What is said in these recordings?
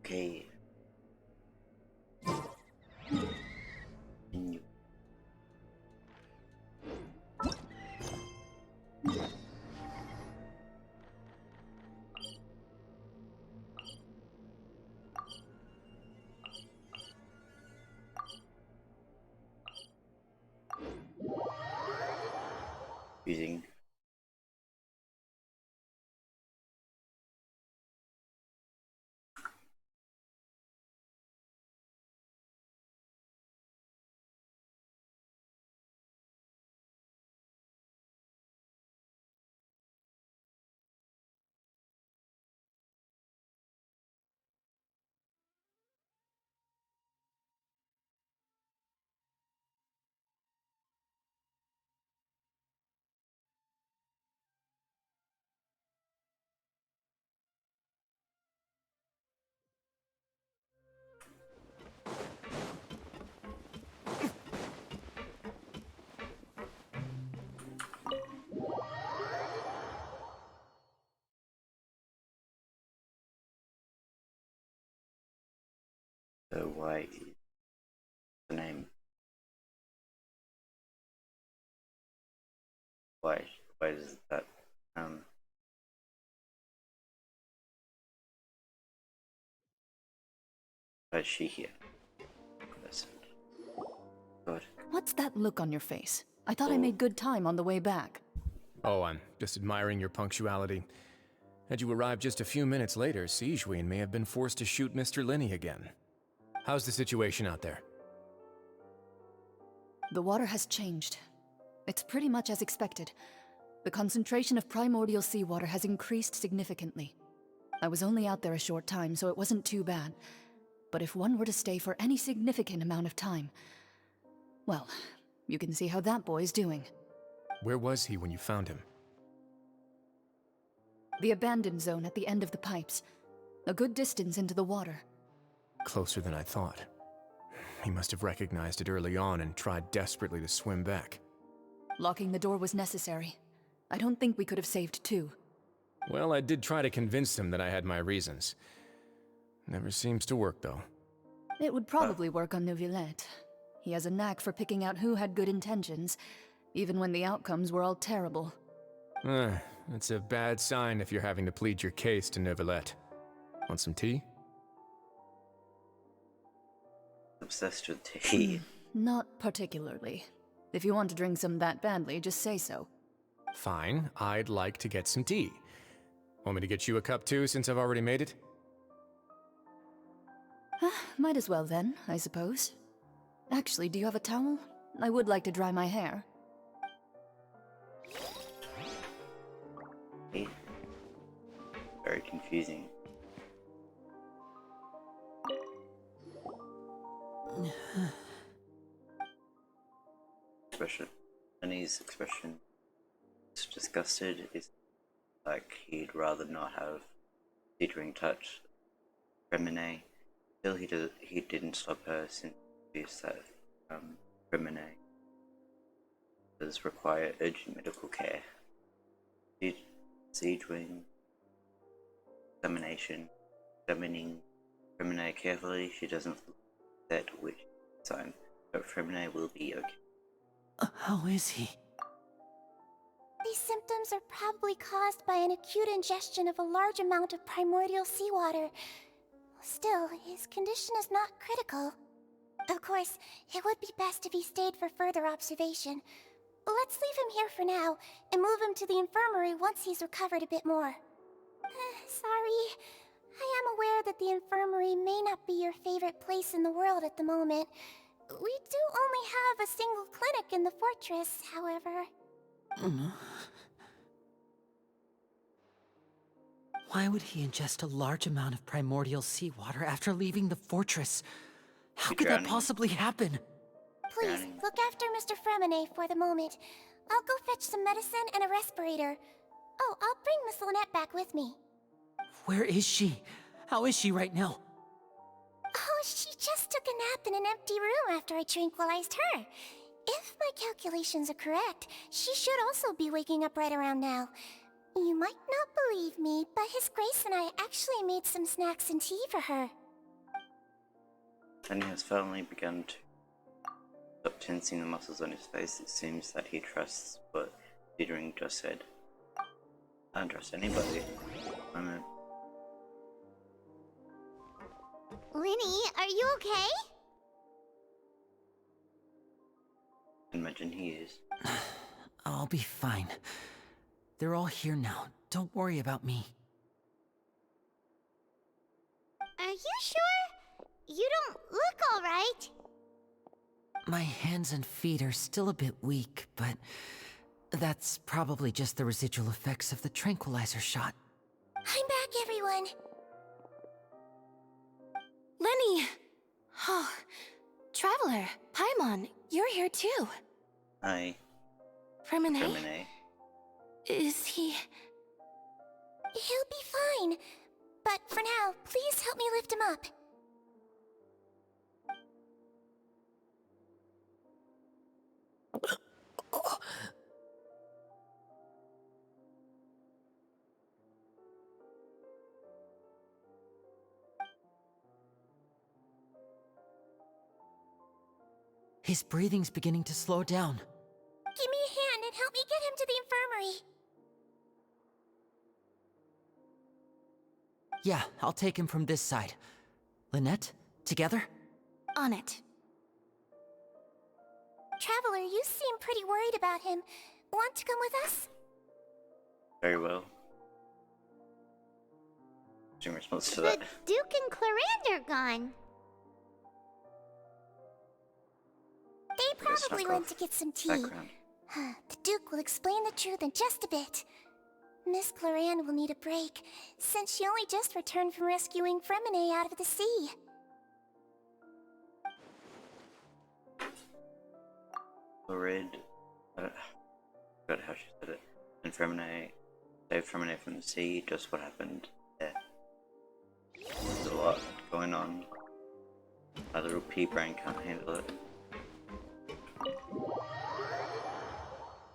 Okay. Continue. Using so why is the name? Why is that? Why is she here? God. What's that look on your face? I thought I made good time on the way back. Oh, I'm just admiring your punctuality. Had you arrived just a few minutes later, Sijween may have been forced to shoot Mr. Linney again. How's the situation out there? The water has changed. It's pretty much as expected. The concentration of primordial seawater has increased significantly. I was only out there a short time, so it wasn't too bad. But if one were to stay for any significant amount of time, well, you can see how that boy's doing. Where was he when you found him? The abandoned zone at the end of the pipes. A good distance into the water. Closer than I thought. He must have recognized it early on and tried desperately to swim back. Locking the door was necessary. I don't think we could have saved two. Well, I did try to convince him that I had my reasons. Never seems to work, though. It would probably work on Neuvillette. He has a knack for picking out who had good intentions, even when the outcomes were all terrible. It's a bad sign if you're having to plead your case to Neuvillette. Want some tea? Obsessed with tea. Not particularly. If you want to drink some that badly, just say so. Fine, I'd like to get some tea. Want me to get you a cup too, since I've already made it? Might as well then, I suppose. Actually, do you have a towel? I would like to dry my hair. Hey. Very confusing. Expression. Annie's expression is disgusted. Is like he'd rather not have teetering touch Remine. Still, he didn't stop her since he said Remine does require urgent medical care. Siegewing examining Remine carefully. She doesn't that which sign, but Remine will be okay. How is he? These symptoms are probably caused by an acute ingestion of a large amount of primordial seawater. Still, his condition is not critical. Of course, it would be best if he stayed for further observation. Let's leave him here for now, and move him to the infirmary once he's recovered a bit more. Sorry. I am aware that the infirmary may not be your favorite place in the world at the moment. We do only have a single clinic in the fortress, however. Why would he ingest a large amount of primordial seawater after leaving the fortress? How could that possibly happen? Please, look after Mr. Fremine for the moment. I'll go fetch some medicine and a respirator. Oh, I'll bring Miss Lynette back with me. Where is she? How is she right now? Oh, she just took a nap in an empty room after I tranquilized her. If my calculations are correct, she should also be waking up right around now. You might not believe me, but His Grace and I actually made some snacks and tea for her. Then he has finally begun to stop tensing the muscles on his face. It seems that he trusts what Dithering just said. I don't trust anybody. Linny, are you okay? Imagine he is. I'll be fine. They're all here now. Don't worry about me. Are you sure? You don't look alright. My hands and feet are still a bit weak, but that's probably just the residual effects of the tranquilizer shot. I'm back, everyone. Lenny! Oh, Traveler, Paimon, you're here too. Hi, Fremine, Femine. is he... He'll be fine. But for now, please help me lift him up. His breathing's beginning to slow down. Give me a hand and help me get him to the infirmary. Yeah, I'll take him from this side. Lynette, together? On it. Traveler, you seem pretty worried about him. Want to come with us? Very well. What's your response to The that? Duke and Clarande are gone. They probably snuck went off. to get some tea. Background. The Duke will explain the truth in just a bit. Miss Clarande will need a break, since she only just returned from rescuing Fremine out of the sea. Lurid. I forgot how she said it. And Fremine saved Fremine from the sea. Just what happened there. There's a lot going on. My little pea brain can't handle it.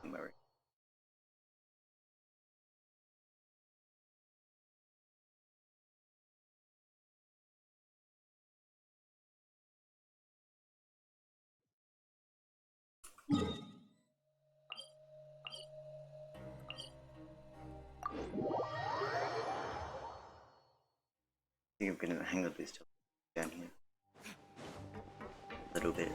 I'm worried. I think I'm getting the hang of these two down here. A little bit.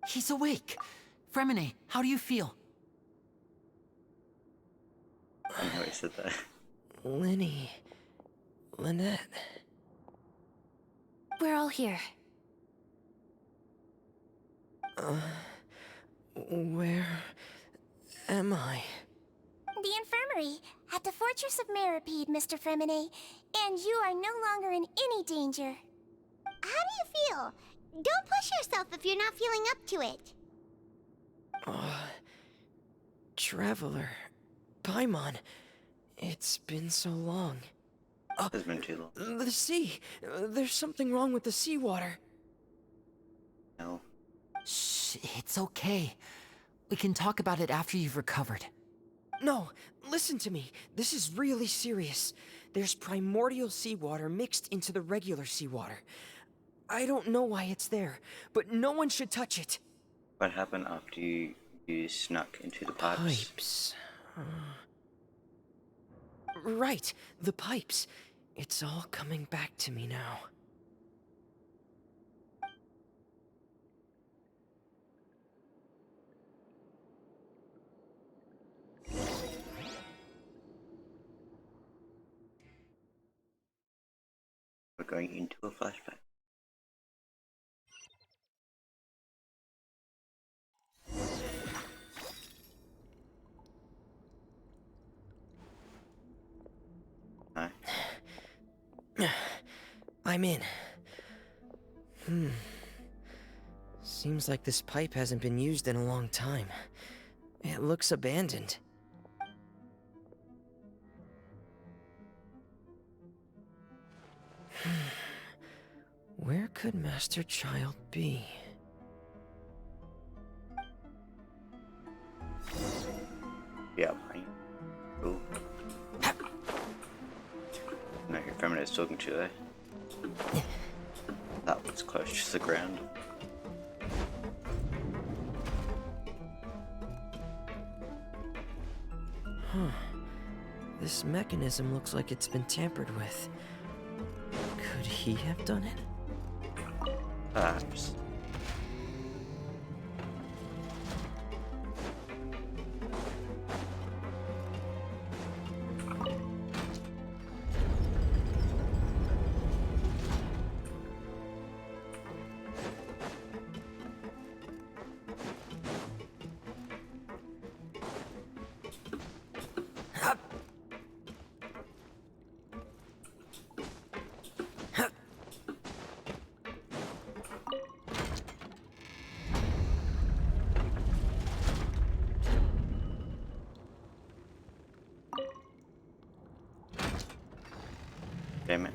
He's awake. Fremine, how do you feel? I know he said that. Lenny. Lynette. We're all here. Where am I? The infirmary, at the Fortress of Meripede, Mr. Fremine, and you are no longer in any danger. How do you feel? Don't push yourself if you're not feeling up to it. Traveler. Paimon. It's been so long. It's been too long. The sea. There's something wrong with the seawater. No. Shh, it's okay. We can talk about it after you've recovered. No, listen to me. This is really serious. There's primordial seawater mixed into the regular seawater. I don't know why it's there, but no one should touch it. What happened after you snuck into the pipes? Pipes. Right, the pipes. It's all coming back to me now. We're going into a flashback. Hi. I'm in. Seems like this pipe hasn't been used in a long time. It looks abandoned. Where could Master Child be? Yeah, playing. Cool. No, your feminine is talking to you there. That was close to the ground. This mechanism looks like it's been tampered with. Could he have done it? Perhaps. Damn it.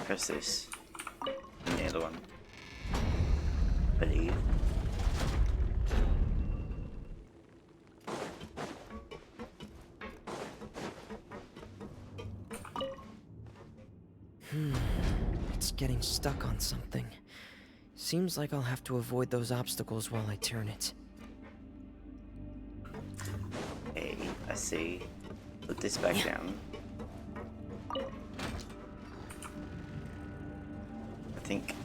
Press this. And the other one. I believe. It's getting stuck on something. Seems like I'll have to avoid those obstacles while I turn it. Hey, I see. Put this back down. I think.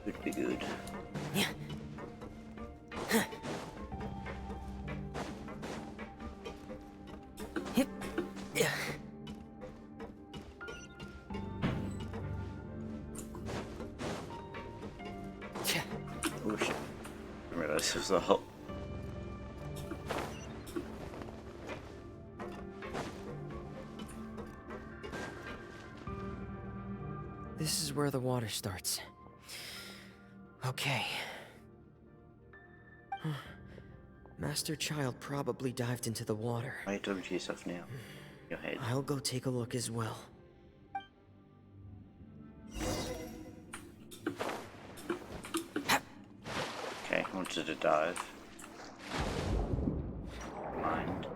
Would be good. Oh shit. I realized this was a hole. This is where the water starts. Okay. Master Child probably dived into the water. Why are you talking to yourself now? Your head. I'll go take a look as well. Okay, I wanted to dive. Mind.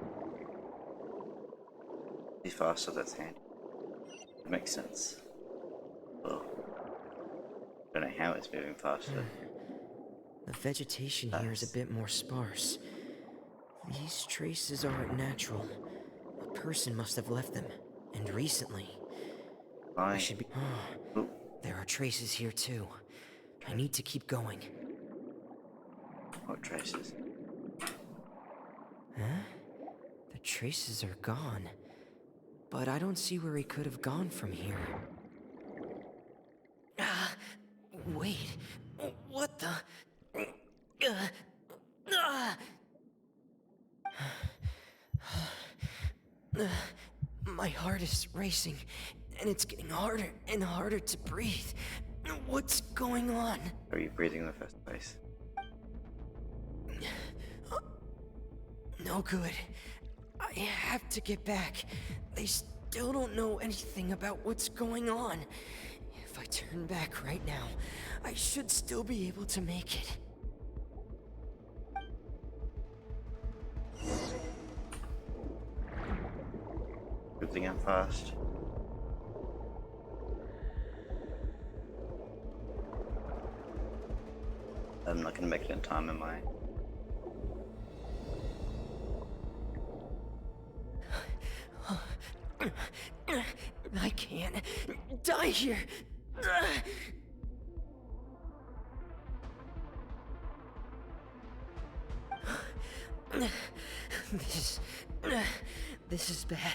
Be faster, that's handy. It makes sense. Well, don't know how it's moving faster. The vegetation here is a bit more sparse. These traces aren't natural. A person must have left them, and recently. I should be. Oh, There are traces here too. I need to keep going. what traces? Huh? The traces are gone. But I don't see where he could have gone from here. Wait. What the? My heart is racing, and it's getting harder and harder to breathe. What's going on? How are you breathing in the first place? No good. I have to get back. They still don't know anything about what's going on. If I turn back right now, I should still be able to make it. Good thing I'm fast. I'm not gonna make it in time, am I? die here. This, this is bad.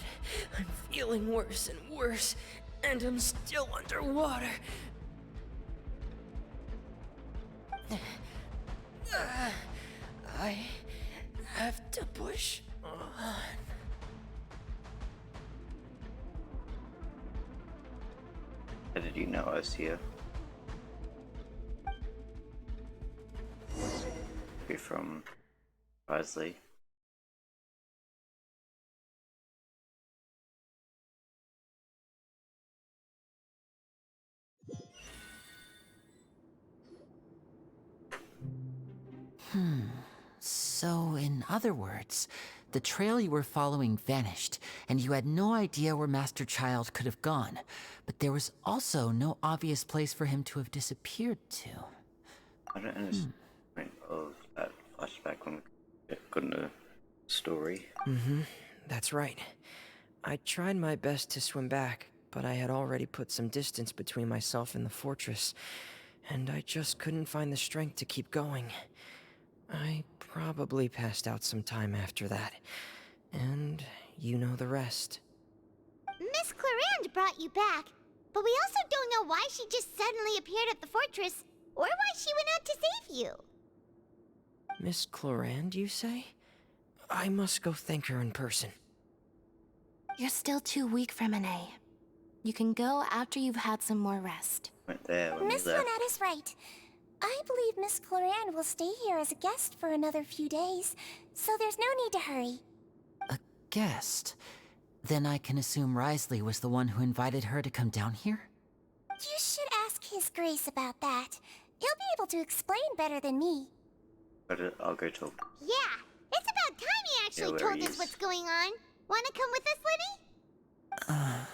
I'm feeling worse and worse, and I'm still underwater. I have to push on. How did you know I was here? You're from Risley. So, in other words, the trail you were following vanished, and you had no idea where Master Child could have gone. But there was also no obvious place for him to have disappeared to. I don't understand the point of that flashback when we got in a story. That's right. I tried my best to swim back, but I had already put some distance between myself and the fortress, and I just couldn't find the strength to keep going. I probably passed out some time after that, and you know the rest. Miss Clarande brought you back, but we also don't know why she just suddenly appeared at the fortress, or why she went out to save you. Miss Clarande, you say? I must go thank her in person. You're still too weak for Monet. You can go after you've had some more rest. Went there when Miss we left. Lynette is right. I believe Miss Clarande will stay here as a guest for another few days, so there's no need to hurry. A guest? Then I can assume Risley was the one who invited her to come down here? You should ask His Grace about that. He'll be able to explain better than me. But I'll go talk. Yeah, it's about time he actually where told he us is. what's going on. Wanna come with us, Libby?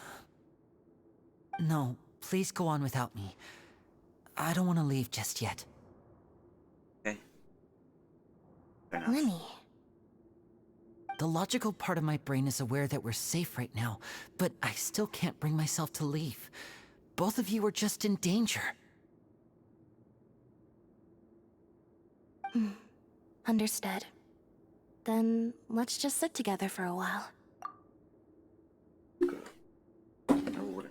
No, please go on without me. I don't want to leave just yet. Okay. Fair enough. Lenny, The logical part of my brain is aware that we're safe right now, but I still can't bring myself to leave. Both of you are just in danger. understood. Then let's just sit together for a while. No water.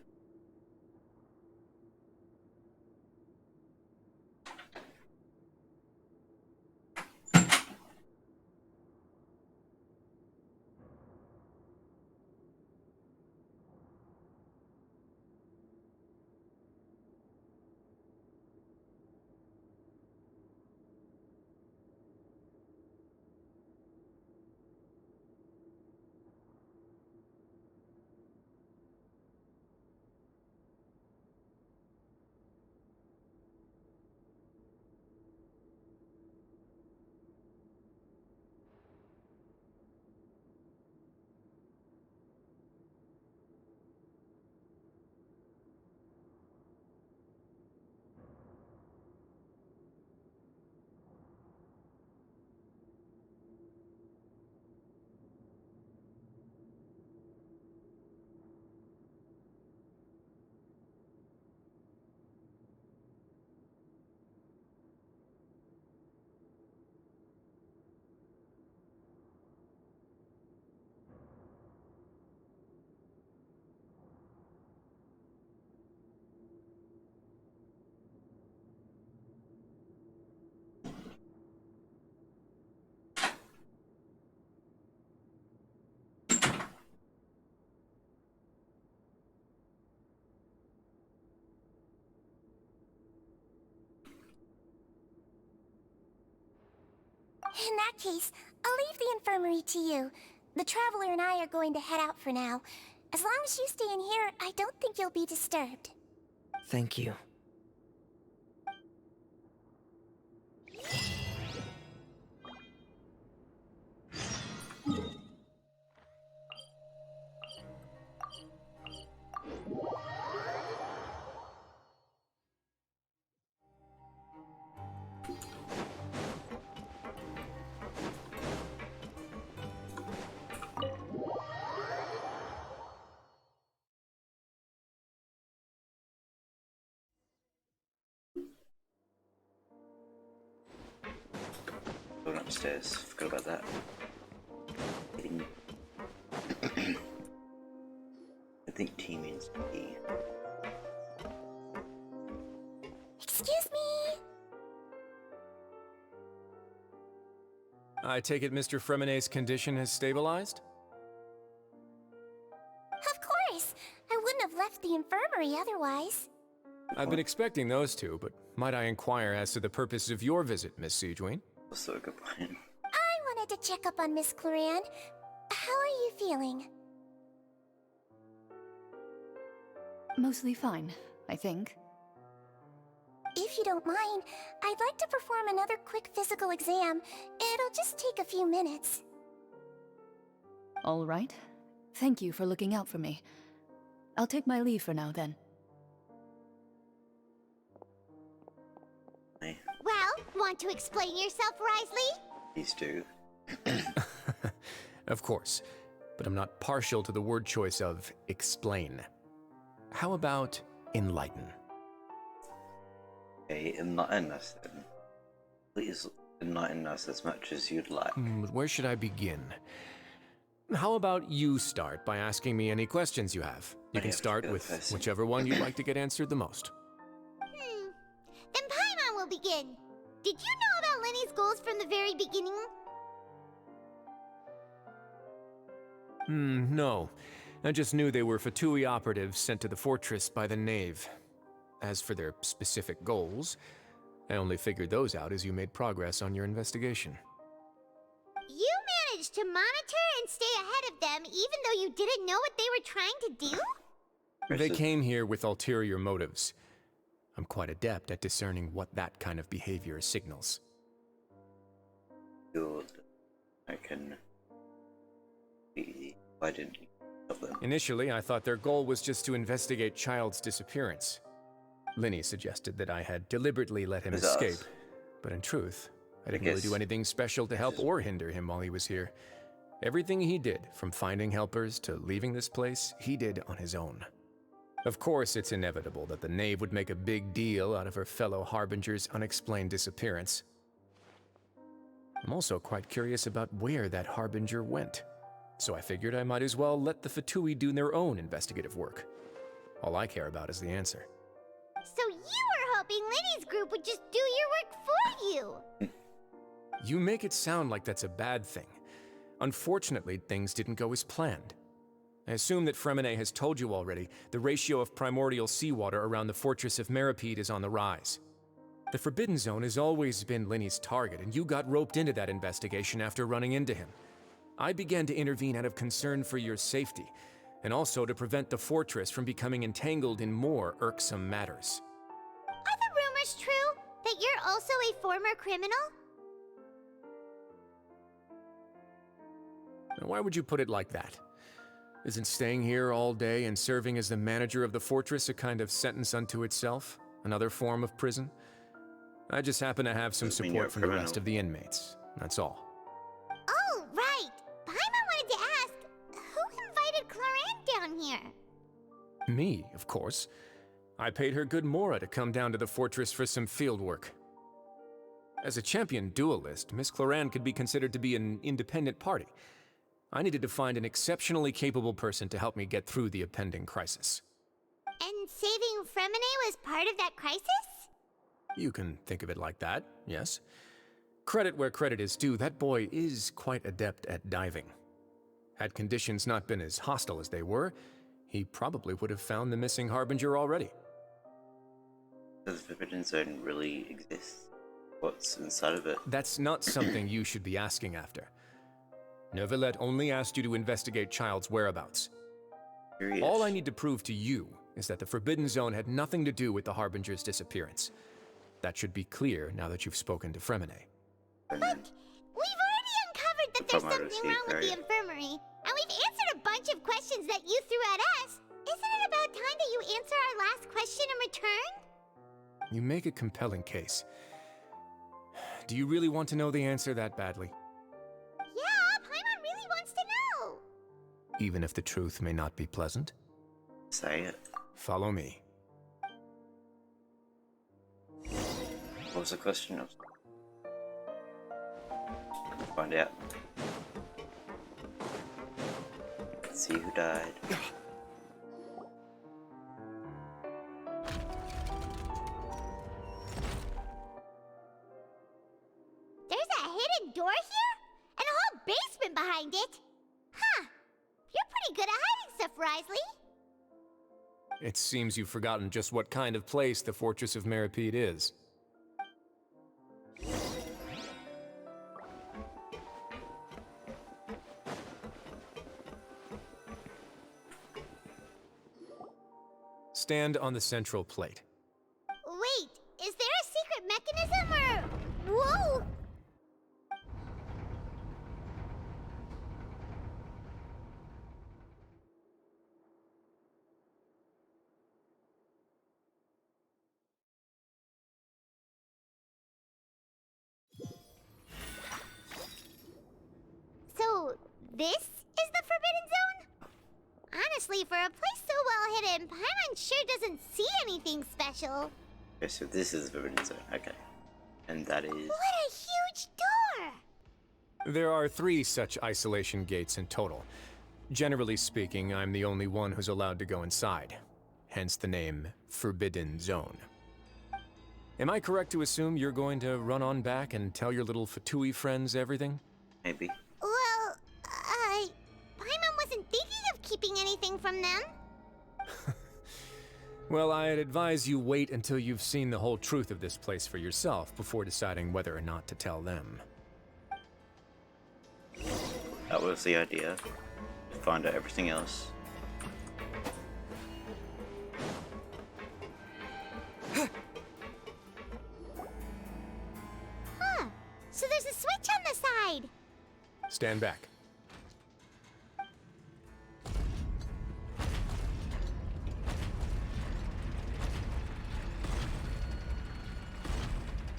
In that case, I'll leave the infirmary to you. The Traveler and I are going to head out for now. As long as you stay in here, I don't think you'll be disturbed. Thank you. upstairs. Forgot about that. Getting... I think T means T. Excuse me. I take it Mr. Fremenet's condition has stabilized? Of course. I wouldn't have left the infirmary otherwise. I've been expecting those two, but might I inquire as to the purpose of your visit, Miss Siegewien? Also a good point. I wanted to check up on Miss Cloran. How are you feeling? Mostly fine, I think. If you don't mind, I'd like to perform another quick physical exam. It'll just take a few minutes. All right. Thank you for looking out for me. I'll take my leave for now, then. Well, want to explain yourself, Risley? These two. Of course, but I'm not partial to the word choice of explain. How about enlighten? Okay, enlighten us then. Please enlighten us as much as you'd like. But where should I begin? How about you start by asking me any questions you have? You can start with whichever one you'd like to get answered the most. Then Paimon will begin. Did you know about Lenny's goals from the very beginning? No. I just knew they were Fatui operatives sent to the fortress by the Knave. As for their specific goals, I only figured those out as you made progress on your investigation. You managed to monitor and stay ahead of them even though you didn't know what they were trying to do? They came here with ulterior motives. I'm quite adept at discerning what that kind of behavior signals. Good. I can... Why didn't you help them? Initially, I thought their goal was just to investigate Child's disappearance. Linny suggested that I had deliberately let him escape, but in truth, I didn't really do anything special to help or hinder him while he was here. Everything he did, from finding helpers to leaving this place, he did on his own. Of course, it's inevitable that the Knave would make a big deal out of her fellow Harbinger's unexplained disappearance. I'm also quite curious about where that Harbinger went, so I figured I might as well let the Fatui do their own investigative work. All I care about is the answer. So you were hoping Lenny's group would just do your work for you! You make it sound like that's a bad thing. Unfortunately, things didn't go as planned. I assume that Fremenet has told you already, the ratio of primordial seawater around the fortress of Meripede is on the rise. The Forbidden Zone has always been Lenny's target, and you got roped into that investigation after running into him. I began to intervene out of concern for your safety, and also to prevent the fortress from becoming entangled in more irksome matters. Are the rumors true? That you're also a former criminal? Now, why would you put it like that? Isn't staying here all day and serving as the manager of the fortress a kind of sentence unto itself? Another form of prison? I just happen to have some support from the rest of the inmates. That's all. Oh, right! Paimon wanted to ask, who invited Cloran down here? Me, of course. I paid her good Mora to come down to the fortress for some field work. As a champion duelist, Miss Cloran could be considered to be an independent party. I needed to find an exceptionally capable person to help me get through the impending crisis. And saving Fremenet was part of that crisis? You can think of it like that, yes. Credit where credit is due, that boy is quite adept at diving. Had conditions not been as hostile as they were, he probably would have found the missing Harbinger already. Does the Forbidden Zone really exist? What's inside of it? That's not something you should be asking after. Neuvillette only asked you to investigate Child's whereabouts. Curious. All I need to prove to you is that the Forbidden Zone had nothing to do with the Harbinger's disappearance. That should be clear now that you've spoken to Fremenet. Look, we've already uncovered that there's something wrong with the infirmary, and we've answered a bunch of questions that you threw at us. Isn't it about time that you answer our last question in return? You make a compelling case. Do you really want to know the answer that badly? Yeah, Paimon really wants to know. Even if the truth may not be pleasant? Say it. Follow me. What was the question? Find out. See who died. There's a hidden door here? And a whole basement behind it? Huh. You're pretty good at hiding stuff, Risley. It seems you've forgotten just what kind of place the Fortress of Meripede is. Stand on the central plate. Wait, is there a secret mechanism or... Whoa! So, this is the Forbidden Zone? Honestly, for a place so well hidden, Paimon sure doesn't see anything special. Okay, so this is the Forbidden Zone. Okay. And that is... What a huge door! There are 3 such isolation gates in total. Generally speaking, I'm the only one who's allowed to go inside. Hence the name Forbidden Zone. Am I correct to assume you're going to run on back and tell your little Fatui friends everything? Maybe. Well, Paimon wasn't thinking of keeping anything from them. Well, I'd advise you wait until you've seen the whole truth of this place for yourself before deciding whether or not to tell them. That was the idea. Find out everything else. Huh. So there's a switch on the side. Stand back.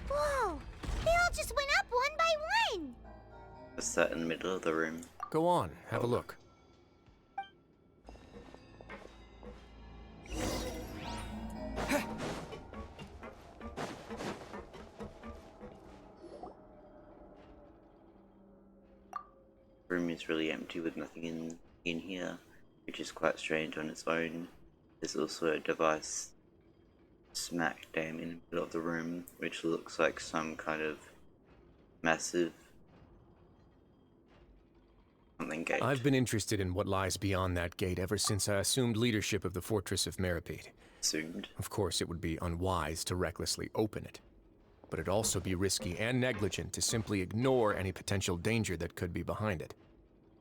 Whoa! They all just went up one by one! What's that in the middle of the room? Go on, have a look. The room is really empty with nothing in here, which is quite strange on its own. There's also a device smack dab in the middle of the room, which looks like some kind of massive something gate. I've been interested in what lies beyond that gate ever since I assumed leadership of the Fortress of Meripede. Assumed. Of course, it would be unwise to recklessly open it, but it'd also be risky and negligent to simply ignore any potential danger that could be behind it.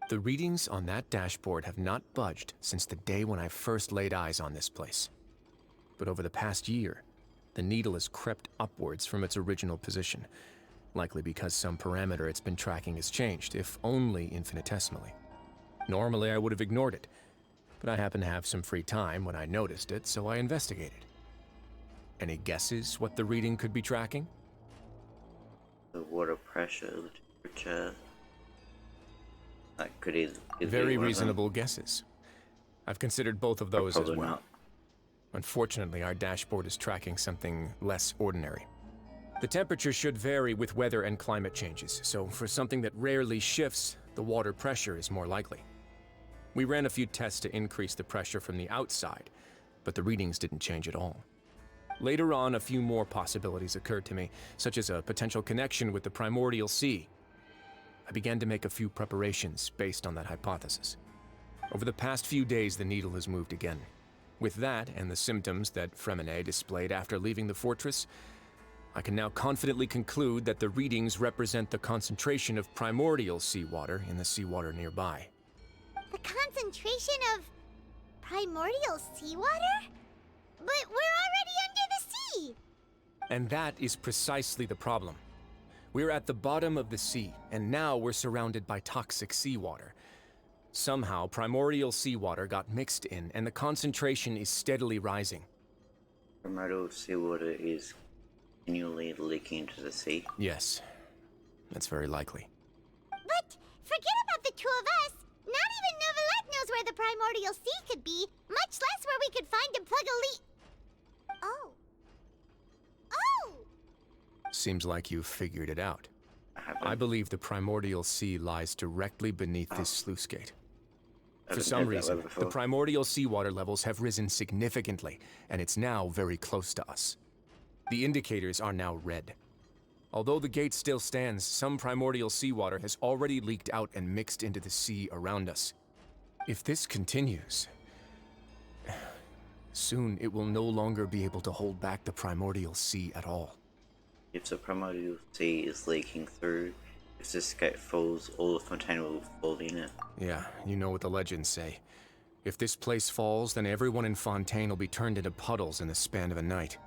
The readings on that dashboard have not budged since the day when I first laid eyes on this place. But over the past year, the needle has crept upwards from its original position, likely because some parameter it's been tracking has changed, if only infinitesimally. Normally I would have ignored it, but I happened to have some free time when I noticed it, so I investigated. Any guesses what the reading could be tracking? The water pressure, the temperature. That could easily Very reasonable guesses. I've considered both of those as well. Not. Unfortunately, our dashboard is tracking something less ordinary. The temperature should vary with weather and climate changes, so for something that rarely shifts, the water pressure is more likely. We ran a few tests to increase the pressure from the outside, but the readings didn't change at all. Later on, a few more possibilities occurred to me, such as a potential connection with the primordial sea. I began to make a few preparations based on that hypothesis. Over the past few days, the needle has moved again. With that, and the symptoms that Fremine displayed after leaving the fortress, I can now confidently conclude that the readings represent the concentration of primordial seawater in the seawater nearby. The concentration of primordial seawater? But we're already under the sea! And that is precisely the problem. We're at the bottom of the sea, and now we're surrounded by toxic seawater. Somehow, primordial seawater got mixed in, and the concentration is steadily rising. Primordial seawater is continually leaking into the sea. Yes, that's very likely. But forget about the two of us! Not even Novelette knows where the primordial sea could be, much less where we could find and plug a leak. Oh. Oh! Seems like you've figured it out. I happen. I believe the primordial sea lies directly beneath this sluice gate. I For haven't some heard that reason, word the before. primordial seawater levels have risen significantly, and it's now very close to us. The indicators are now red. Although the gate still stands, some primordial seawater has already leaked out and mixed into the sea around us. If this continues, soon it will no longer be able to hold back the primordial sea at all. If the primordial sea is leaking through, if this gate falls, all of Fontaine will fall in it. Yeah, you know what the legends say. If this place falls, then everyone in Fontaine will be turned into puddles in the span of a night.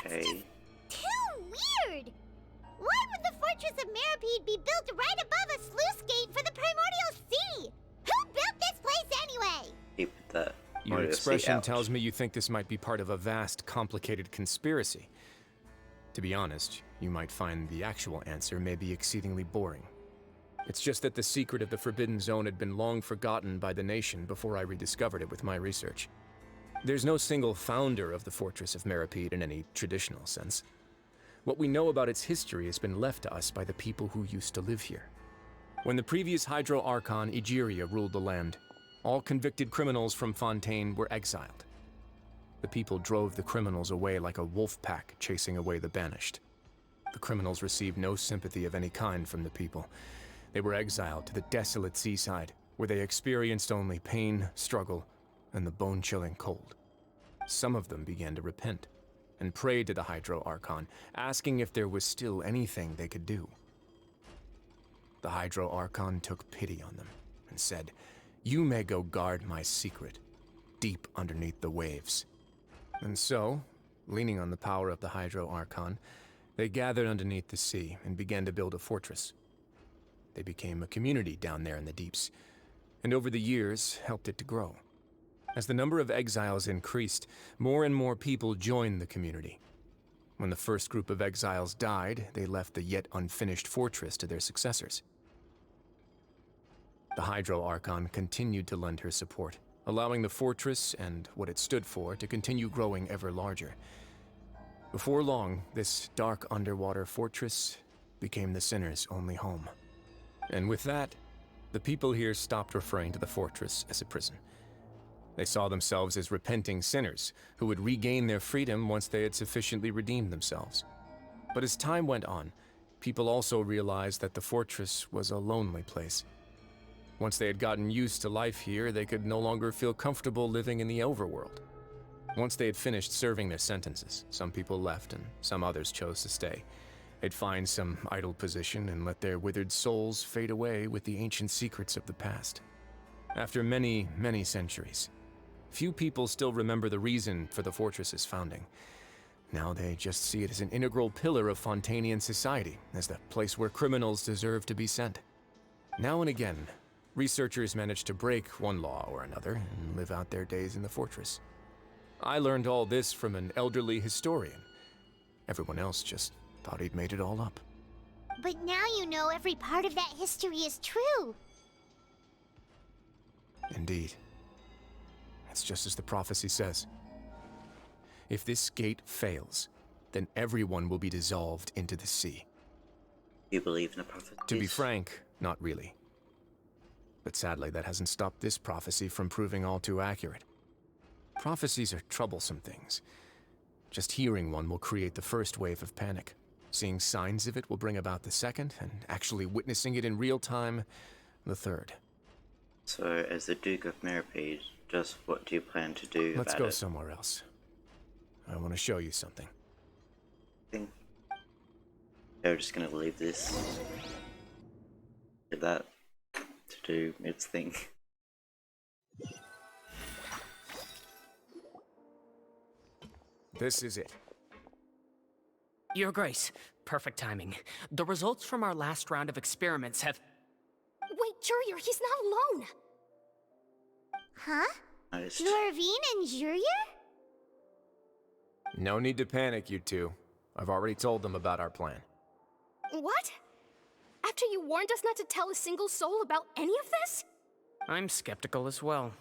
Okay. Too weird! Why would the Fortress of Meripede be built right above a sluice gate for the Primordial Sea? Who built this place anyway? Keep that Your primordial sea expression out. tells me you think this might be part of a vast, complicated conspiracy. To be honest, you might find the actual answer may be exceedingly boring. It's just that the secret of the Forbidden Zone had been long forgotten by the nation before I rediscovered it with my research. There's no single founder of the Fortress of Meripede in any traditional sense. What we know about its history has been left to us by the people who used to live here. When the previous Hydro Archon Egeria ruled the land, all convicted criminals from Fontaine were exiled. The people drove the criminals away like a wolf pack chasing away the banished. The criminals received no sympathy of any kind from the people. They were exiled to the desolate seaside, where they experienced only pain, struggle, and the bone-chilling cold. Some of them began to repent and prayed to the Hydro Archon, asking if there was still anything they could do. The Hydro Archon took pity on them and said, "You may go guard my secret, deep underneath the waves." And so, leaning on the power of the Hydro Archon, they gathered underneath the sea and began to build a fortress. They became a community down there in the deeps, and over the years helped it to grow. As the number of exiles increased, more and more people joined the community. When the first group of exiles died, they left the yet unfinished fortress to their successors. The Hydro Archon continued to lend her support, allowing the fortress and what it stood for to continue growing ever larger. Before long, this dark underwater fortress became the sinner's only home. And with that, the people here stopped referring to the fortress as a prison. They saw themselves as repenting sinners who would regain their freedom once they had sufficiently redeemed themselves. But as time went on, people also realized that the fortress was a lonely place. Once they had gotten used to life here, they could no longer feel comfortable living in the overworld. Once they had finished serving their sentences, some people left and some others chose to stay. They'd find some idle position and let their withered souls fade away with the ancient secrets of the past. After many, many centuries, few people still remember the reason for the fortress's founding. Now they just see it as an integral pillar of Fontainian society, as the place where criminals deserve to be sent. Now and again, researchers manage to break one law or another and live out their days in the fortress. I learned all this from an elderly historian. Everyone else just thought he'd made it all up. But now you know every part of that history is true. Indeed. It's just as the prophecy says. If this gate fails, then everyone will be dissolved into the sea. Do you believe in the prophecies? To be frank, not really. But sadly, that hasn't stopped this prophecy from proving all too accurate. Prophecies are troublesome things. Just hearing one will create the first wave of panic. Seeing signs of it will bring about the second, and actually witnessing it in real time, the third. So, as the Duke of Meripede, just what do you plan to do Let's about go it? somewhere else. I want to show you something. Think they're just gonna leave this to that to do its thing. This is it. Your Grace, perfect timing. The results from our last round of experiments have... Wait, Jurier, he's not alone! Huh? Noticed. Lorvine and Jurier? No need to panic, you two. I've already told them about our plan. What? After you warned us not to tell a single soul about any of this? I'm skeptical as well.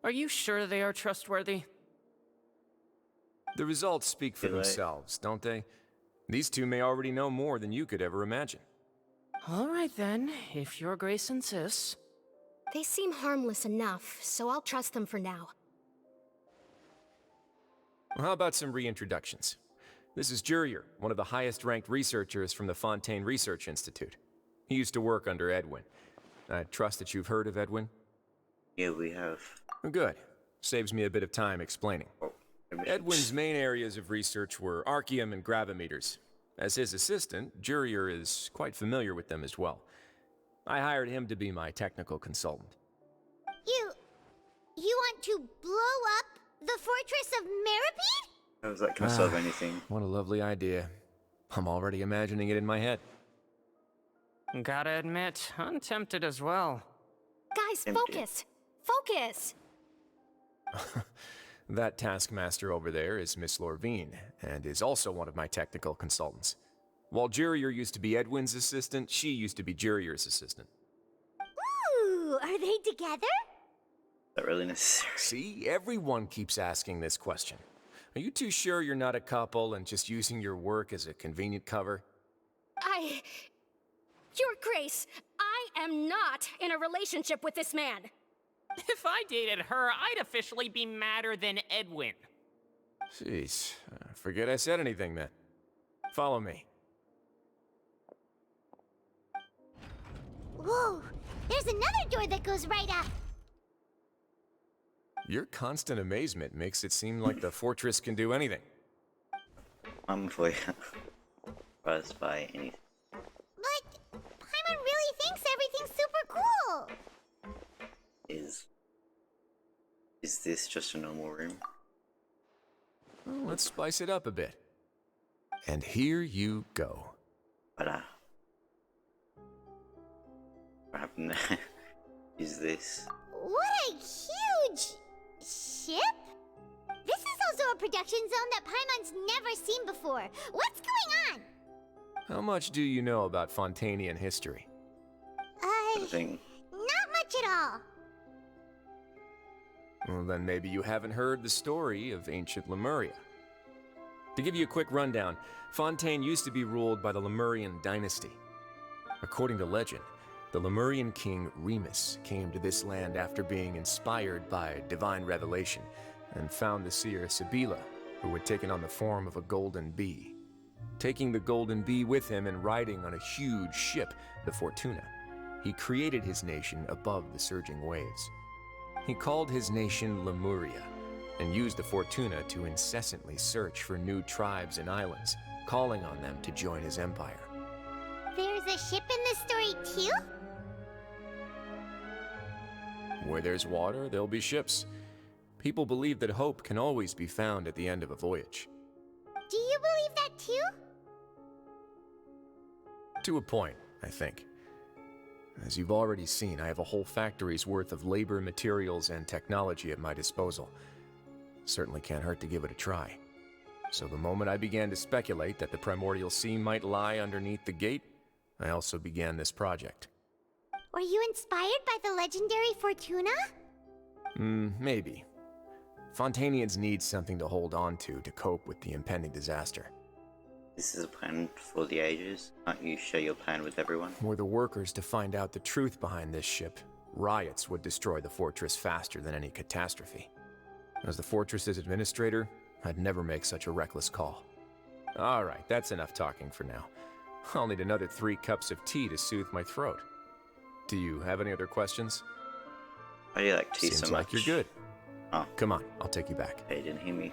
Are you sure they are trustworthy? The results speak for Too late. themselves, don't they? These two may already know more than you could ever imagine. All right then, if your grace insists. They seem harmless enough, so I'll trust them for now. Well, how about some reintroductions? This is Jurier, one of the highest-ranked researchers from the Fontaine Research Institute. He used to work under Edwin. I trust that you've heard of Edwin? Yeah, we have. Good. Saves me a bit of time explaining. Oh, Edwin's main areas of research were archeum and gravimeters. As his assistant, Jurier is quite familiar with them as well. I hired him to be my technical consultant. You want to blow up the fortress of Meripede? I was like, can I solve anything? What a lovely idea. I'm already imagining it in my head. Gotta admit, I'm tempted as well. Guys, Empty. focus! Focus! That taskmaster over there is Miss Lorvine, and is also one of my technical consultants. While Jurier used to be Edwin's assistant, she used to be Jurier's assistant. Ooh, are they together? Is that really necessary? See, everyone keeps asking this question. Are you too sure you're not a couple and just using your work as a convenient cover? Your Grace, I am not in a relationship with this man. If I dated her, I'd officially be madder than Edwin. Jeez, forget I said anything then. Follow me. Whoa, there's another door that goes right up. Your constant amazement makes it seem like the fortress can do anything. I'm fully surprised by anything. But Paimon really thinks everything's super cool. Is this just a normal room? Well, let's spice it up a bit. And here you go. But what happened there? Is this? What a huge ship? This is also a production zone that Paimon's never seen before. What's going on? How much do you know about Fontainian history? Thing? Not much at all. Well, then maybe you haven't heard the story of ancient Lemuria. To give you a quick rundown, Fontaine used to be ruled by the Lemurian dynasty. According to legend, the Lemurian king Remus came to this land after being inspired by divine revelation and found the seer Sibila, who had taken on the form of a golden bee. Taking the golden bee with him and riding on a huge ship, the Fortuna, he created his nation above the surging waves. He called his nation Lemuria and used the Fortuna to incessantly search for new tribes and islands, calling on them to join his empire. There's a ship in this story too? Where there's water, there'll be ships. People believe that hope can always be found at the end of a voyage. Do you believe that too? To a point, I think. As you've already seen, I have a whole factory's worth of labor, materials, and technology at my disposal. Certainly can't hurt to give it a try. So the moment I began to speculate that the Primordial Sea might lie underneath the gate, I also began this project. Were you inspired by the legendary Fortuna? Maybe. Fontainians need something to hold on to cope with the impending disaster. This is a plan for the ages. Can't you share your plan with everyone? Were the workers to find out the truth behind this ship, riots would destroy the fortress faster than any catastrophe. As the fortress's administrator, I'd never make such a reckless call. All right, that's enough talking for now. I'll need another 3 cups of tea to soothe my throat. Do you have any other questions? Why do you like tea Seems so much? like you're good. Oh, Come on, I'll take you back. they didn't hear me.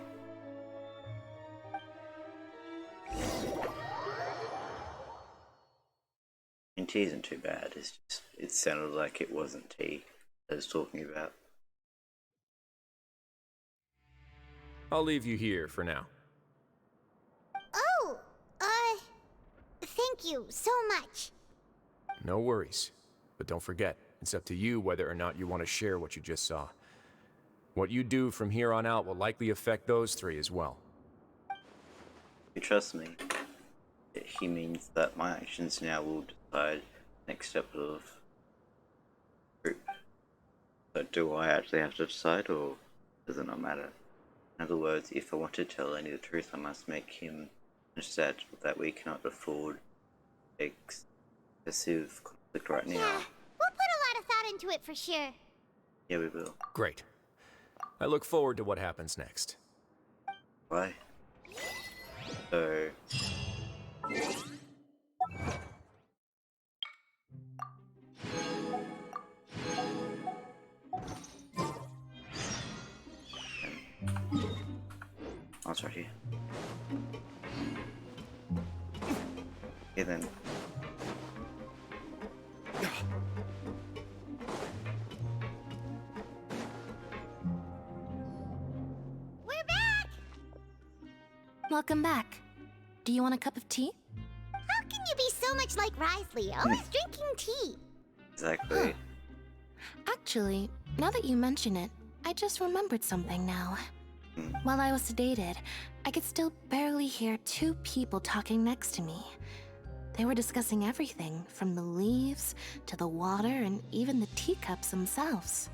And tea isn't too bad. It's just it sounded like it wasn't tea I was talking about. I'll leave you here for now. Oh, thank you so much. No worries. But don't forget, it's up to you whether or not you want to share what you just saw. What you do from here on out will likely affect those 3 as well. You trust me? He means that my actions now will decide next step of group. But do I actually have to decide, or does it not matter? In other words, if I want to tell any the truth, I must make him understand that we cannot afford excessive conflict right now. Yeah, we'll put a lot of thought into it for sure. Yeah, we will. Great. I look forward to what happens next. Why? So... Oh, it's right here. Okay then. We're back! Welcome back. Do you want a cup of tea? How can you be so much like Risley, always drinking tea? Exactly. Actually, now that you mention it, I just remembered something now. While I was sedated, I could still barely hear two people talking next to me. They were discussing everything, from the leaves to the water and even the teacups themselves.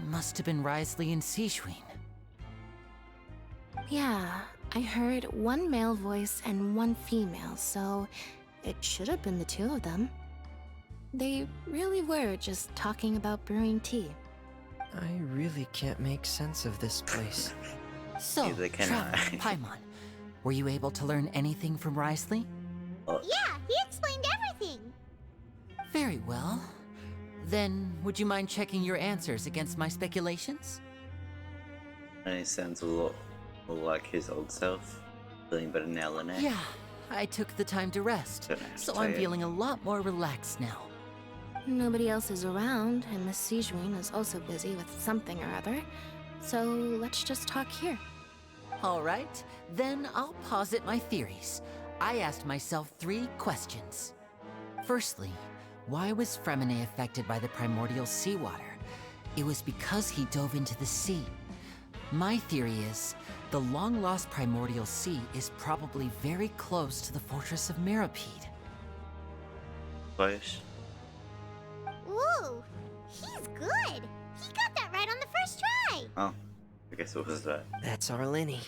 Must have been Risley and Sishween. Yeah, I heard one male voice and one female, so it should have been the two of them. They really were just talking about brewing tea. I really can't make sense of this place. So, Neither can Traveler I. Paimon, were you able to learn anything from Risley? Yeah, he explained everything. Very well. Then, would you mind checking your answers against my speculations? And he sounds a lot more like his old self. Feeling better now, Lynette. Yeah, I took the time to rest, Don't have to so tell I'm you. feeling a lot more relaxed now. Nobody else is around, and Miss Sijwin is also busy with something or other. So let's just talk here. All right, then I'll posit my theories. I asked myself 3 questions. Firstly, why was Fremine affected by the primordial seawater? It was because he dove into the sea. My theory is, the long-lost primordial sea is probably very close to the fortress of Mirapede. Close. Ooh, he's good. He got that right on the first try. Oh, I guess it was that. That's our Lenny.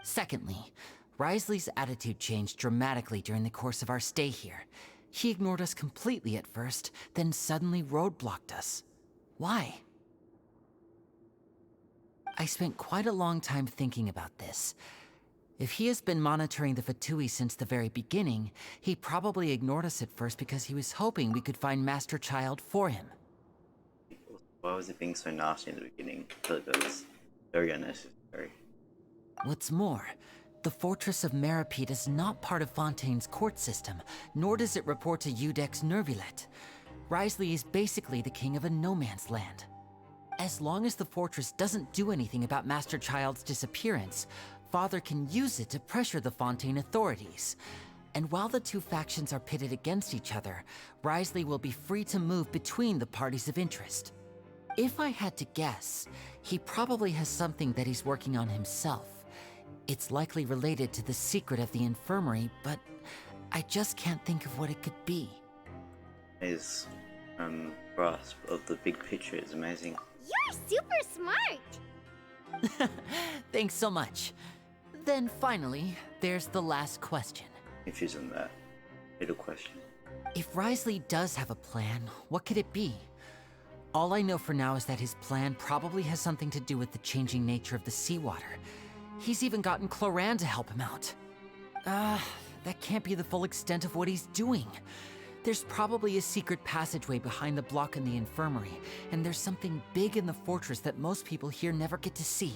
Secondly, Risley's attitude changed dramatically during the course of our stay here. He ignored us completely at first, then suddenly roadblocked us. Why? I spent quite a long time thinking about this. If he has been monitoring the Fatui since the very beginning, he probably ignored us at first because he was hoping we could find Master Child for him. Why was it being so nasty in the beginning? I feel like that was very unnecessary. What's more, the Fortress of Mirapede is not part of Fontaine's court system, nor does it report to Udex Nervulet. Risley is basically the king of a no-man's land. As long as the fortress doesn't do anything about Master Child's disappearance, Father can use it to pressure the Fontaine authorities. And while the two factions are pitted against each other, Risley will be free to move between the parties of interest. If I had to guess, he probably has something that he's working on himself. It's likely related to the secret of the infirmary, but I just can't think of what it could be. His grasp of the big picture is amazing. You're super smart. Thanks so much. Then finally, there's the last question. Confusing that. Little question. If Risley does have a plan, what could it be? All I know for now is that his plan probably has something to do with the changing nature of the seawater. He's even gotten Cloran to help him out. That can't be the full extent of what he's doing. There's probably a secret passageway behind the block in the infirmary, and there's something big in the fortress that most people here never get to see.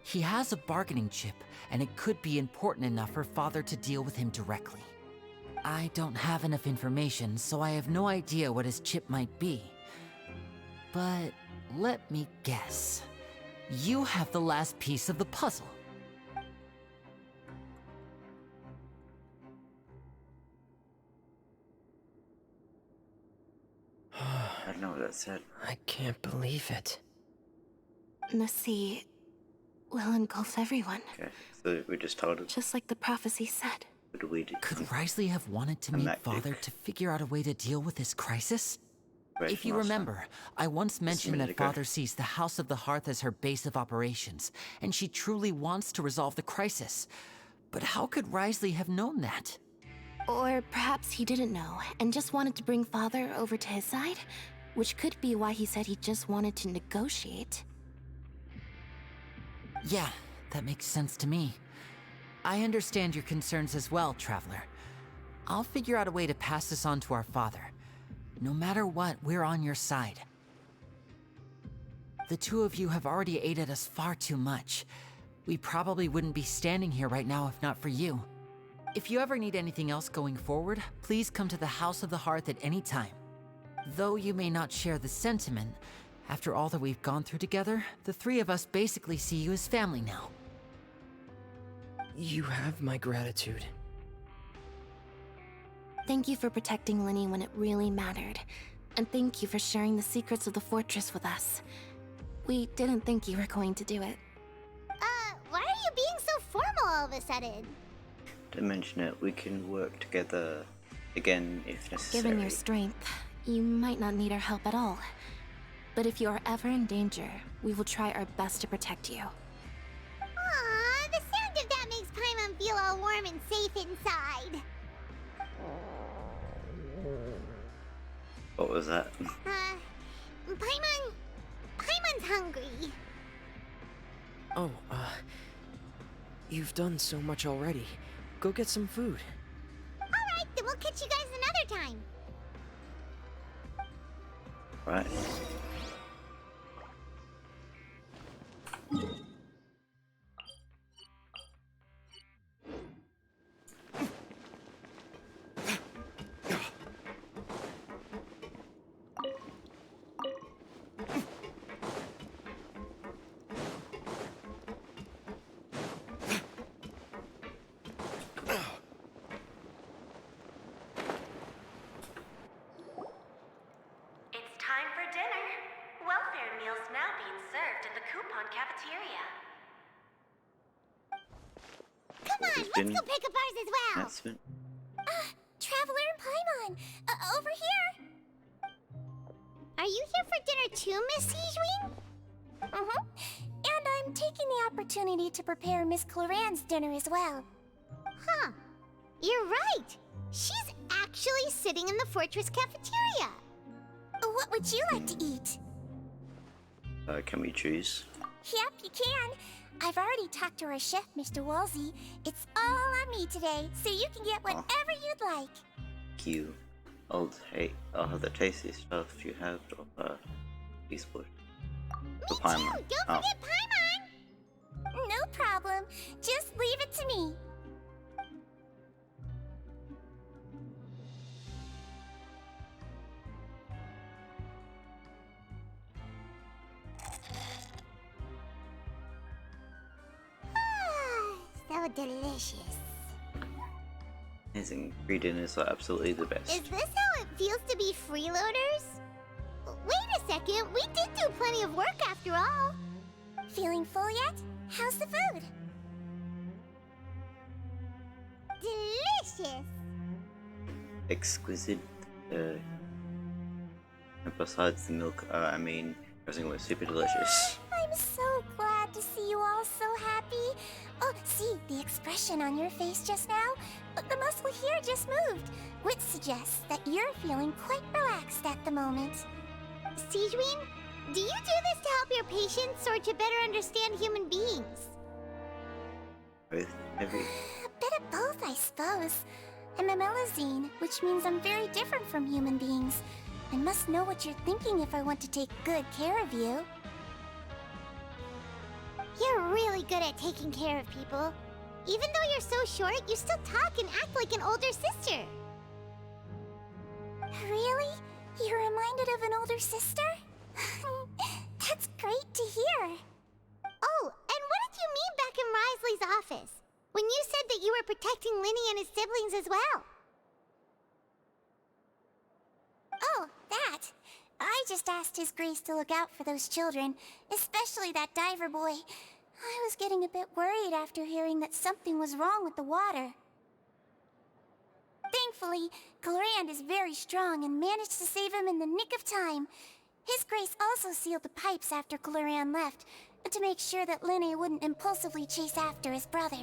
He has a bargaining chip, and it could be important enough for Father to deal with him directly. I don't have enough information, so I have no idea what his chip might be. But let me guess. You have the last piece of the puzzle. I don't know what that said. I can't believe it. The sea will engulf everyone, Okay, so we just told it. just like the prophecy said. What do we do? Could Risley have wanted to meet Climactic. Father to figure out a way to deal with this crisis? If you remember, I once mentioned that Father sees the House of the Hearth as her base of operations, and she truly wants to resolve the crisis. But how could Risley have known that? Or perhaps he didn't know, and just wanted to bring Father over to his side? Which could be why he said he just wanted to negotiate. Yeah, that makes sense to me. I understand your concerns as well, Traveler. I'll figure out a way to pass this on to our father. No matter what, we're on your side. The two of you have already aided us far too much. We probably wouldn't be standing here right now if not for you. If you ever need anything else going forward, please come to the House of the Hearth at any time. Though you may not share the sentiment, after all that we've gone through together, the three of us basically see you as family now. You have my gratitude. Thank you for protecting Linny when it really mattered. And thank you for sharing the secrets of the fortress with us. We didn't think you were going to do it. Why are you being so formal all of a sudden? To mention it, we can work together again if necessary. Given your strength, you might not need our help at all. But if you are ever in danger, we will try our best to protect you. Aww, the sound of that makes Paimon feel all warm and safe inside. What was that? Paimon's hungry. Oh, you've done so much already. Go get some food. Alright, then we'll catch you guys another time. Right. Let's go pick up ours as well! Announcement. Traveler and Paimon! Over here! Are you here for dinner too, Miss Sijwin? Mm-hmm. And I'm taking the opportunity to prepare Miss Cloran's dinner as well. Huh. You're right! She's actually sitting in the fortress cafeteria! What would you like to eat? Can we choose? Yep, you can. I've already talked to our chef, Mr. Wolsey. It's all on me today, so you can get whatever you'd like. Cute. I'll have the tasty stuff you have of peaceful. Me too! Don't forget Paimon! No problem. Just leave it to me. So delicious. Amazing. Free dinners are absolutely the best. Is this how it feels to be freeloaders? Wait a second, we did do plenty of work after all. Feeling full yet? How's the food? Delicious! Exquisite. And besides the milk, everything was super delicious. I'm so glad to see you all so happy. Oh, see, the expression on your face just now? The muscle here just moved, which suggests that you're feeling quite relaxed at the moment. Sijwin, do you do this to help your patients or to better understand human beings? Both. A bit of both, I suppose. I'm a Melazine, which means I'm very different from human beings. I must know what you're thinking if I want to take good care of you. You're really good at taking care of people. Even though you're so short, you still talk and act like an older sister. Really? You're reminded of an older sister? That's great to hear. Oh, and what did you mean back in Risley's office? When you said that you were protecting Linny and his siblings as well? Oh, that. I just asked His Grace to look out for those children, especially that diver boy. I was getting a bit worried after hearing that something was wrong with the water. Thankfully, Gloriand is very strong and managed to save him in the nick of time. His Grace also sealed the pipes after Gloriand left, to make sure that Linne wouldn't impulsively chase after his brother.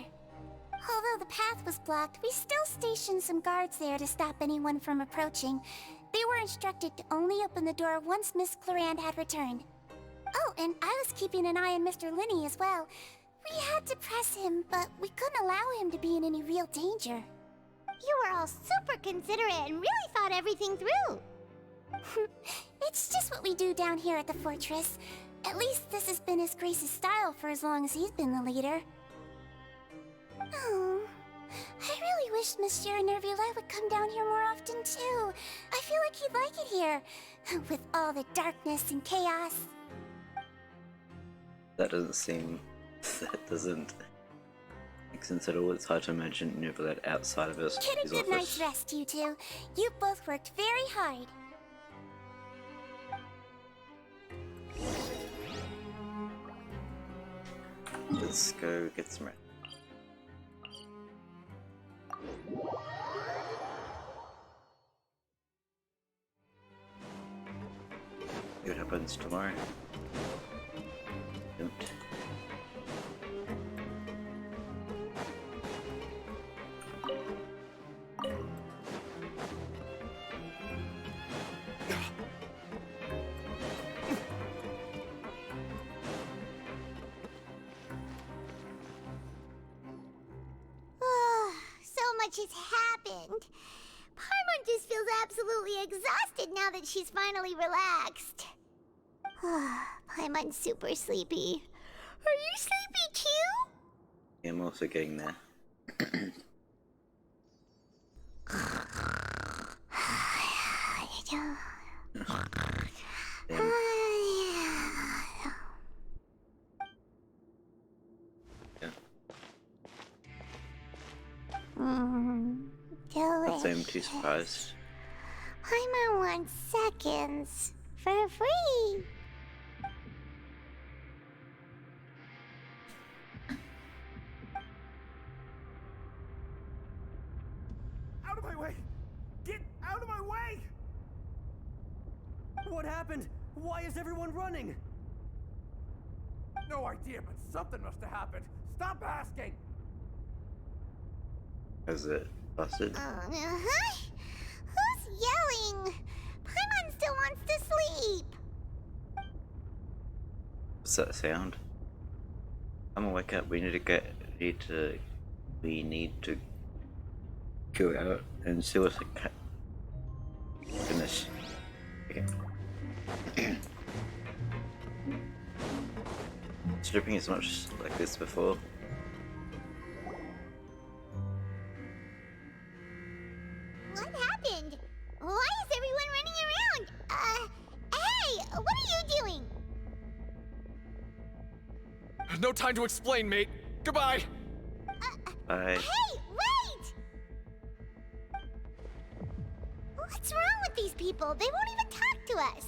Although the path was blocked, we still stationed some guards there to stop anyone from approaching. They were instructed to only open the door once Miss Gloriand had returned. Oh, and I was keeping an eye on Mr. Linne as well. We had to press him, but we couldn't allow him to be in any real danger. You were all super considerate and really thought everything through. It's just what we do down here at the fortress. At least this has been His Grace's style for as long as he's been the leader. Oh, I really wish Monsieur Nervula would come down here more often too. I feel like he'd like it here, with all the darkness and chaos. That doesn't seem... that doesn't make sense at all. It's hard to imagine Nervula outside of his Get a good office. night's rest, you two. You both worked very hard. Let's go get some rest. See what happens tomorrow. Don't. So much has happened. Paimon just feels absolutely exhausted now that she's finally relaxed. Paimon's super sleepy. Are you sleepy too? Yeah, I'm also getting there. I'd say I'm too surprised. Paimon wants seconds for free. Out of my way! Get out of my way! What happened? Why is everyone running? No idea, but something must have happened. Stop asking! Is it busted? Who's yelling? Paimon still wants to sleep. What's that sound? I'm gonna wake up. We need to go out and see what's the cat. Goodness. Okay. Stripping is much like this before. What happened? Why is everyone running around? Hey, what are you doing? No time to explain, mate. Goodbye. Bye. Hey, wait! What's wrong with these people? They won't even talk to us.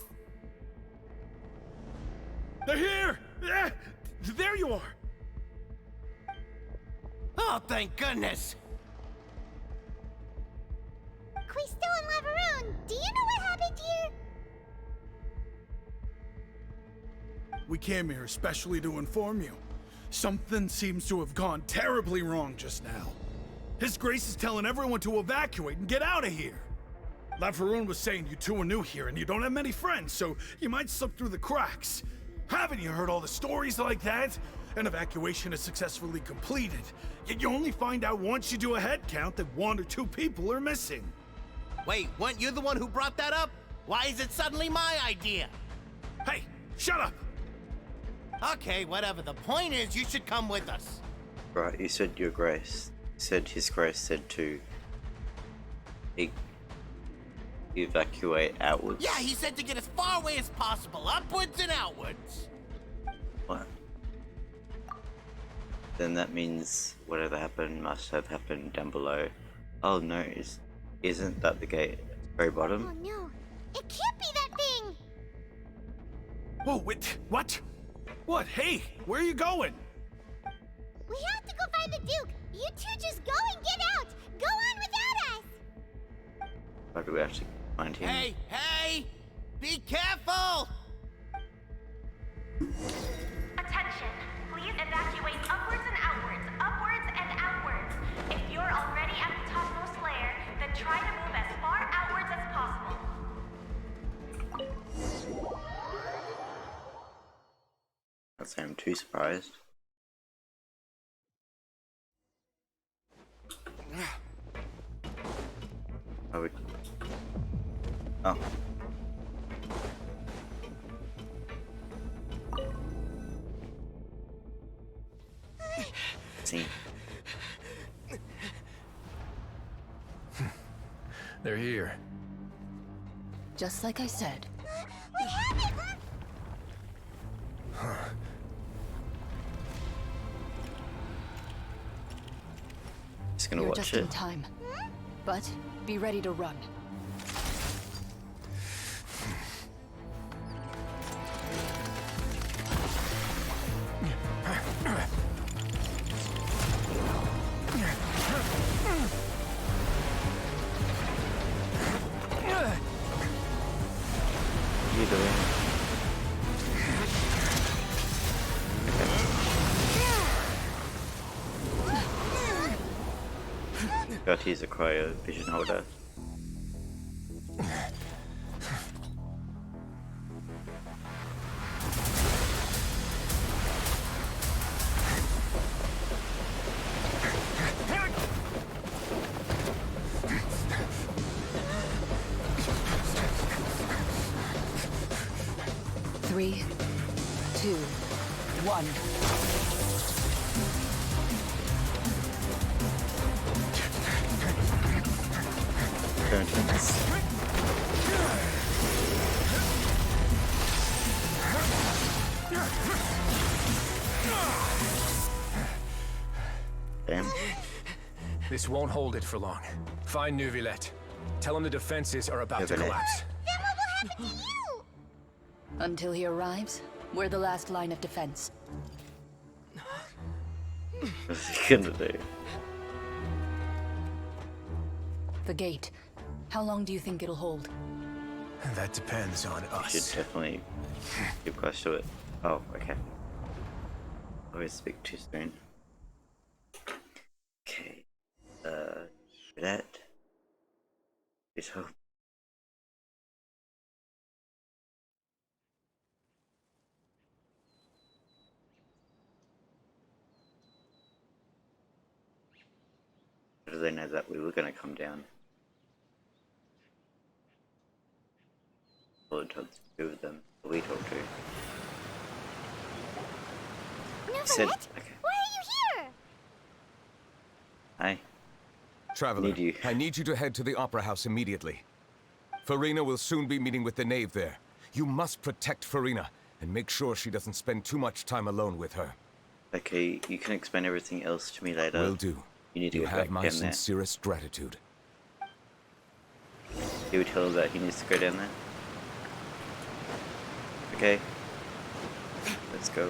They're here! Yeah, there you are! Oh, thank goodness! Crystal and Lavaroon, do you know what happened here? We came here especially to inform you. Something seems to have gone terribly wrong just now. His Grace is telling everyone to evacuate and get out of here. Lavaroon was saying you two are new here and you don't have many friends, so you might slip through the cracks. Haven't you heard all the stories like that? An evacuation is successfully completed, yet you only find out once you do a head count that 1 or 2 people are missing. Wait, weren't you the one who brought that up? Why is it suddenly my idea? Hey, shut up! Okay, whatever. The point is, you should come with us. Right, you said your grace. You said His Grace said to evacuate outwards. Yeah, he said to get as far away as possible, upwards and outwards. What? Then that means whatever happened must have happened down below. Oh no, isn't that the gate at the very bottom? Oh no, it can't be that thing! Whoa, wait, what? What? Hey, where are you going? We have to go find the Duke! You two just go and get out! Go on without us! Why do we have to find him? Hey, hey! Be careful! Attention! Please evacuate upwards and outwards, upwards and outwards. If you're already at the topmost layer, then try to move as far outwards as possible. Can't say I'm too surprised. Oh, we... Oh. See. They're here. Just like I said. What happened? Just gonna You're watch just it. in time. But be ready to run. What are you doing? Got to use a cryo vision holder. Three, two, one. Damn. This won't hold it for long. Find Neuvillette. Tell him the defenses are about to Neuvillette. collapse. Then what will happen to you? Until he arrives, we're the last line of defense. What's he gonna do? The gate. How long do you think it'll hold? That depends on You should us. definitely keep close to it. Oh, okay. Always speak too soon. Okay. That. Let's hope. How do they know that we were gonna come down? Well, it told two of them. We told two. Said, Neuvillette? okay. Why are you here? Hi. Traveler, Need you. I need you to head to the Opera House immediately. Farina will soon be meeting with the knave there. You must protect Farina, and make sure she doesn't spend too much time alone with her. Okay, you can explain everything else to me later. Will do. You need to You go have back my down there. sincerest gratitude. You would tell him that he needs to go down there? Okay. Let's go.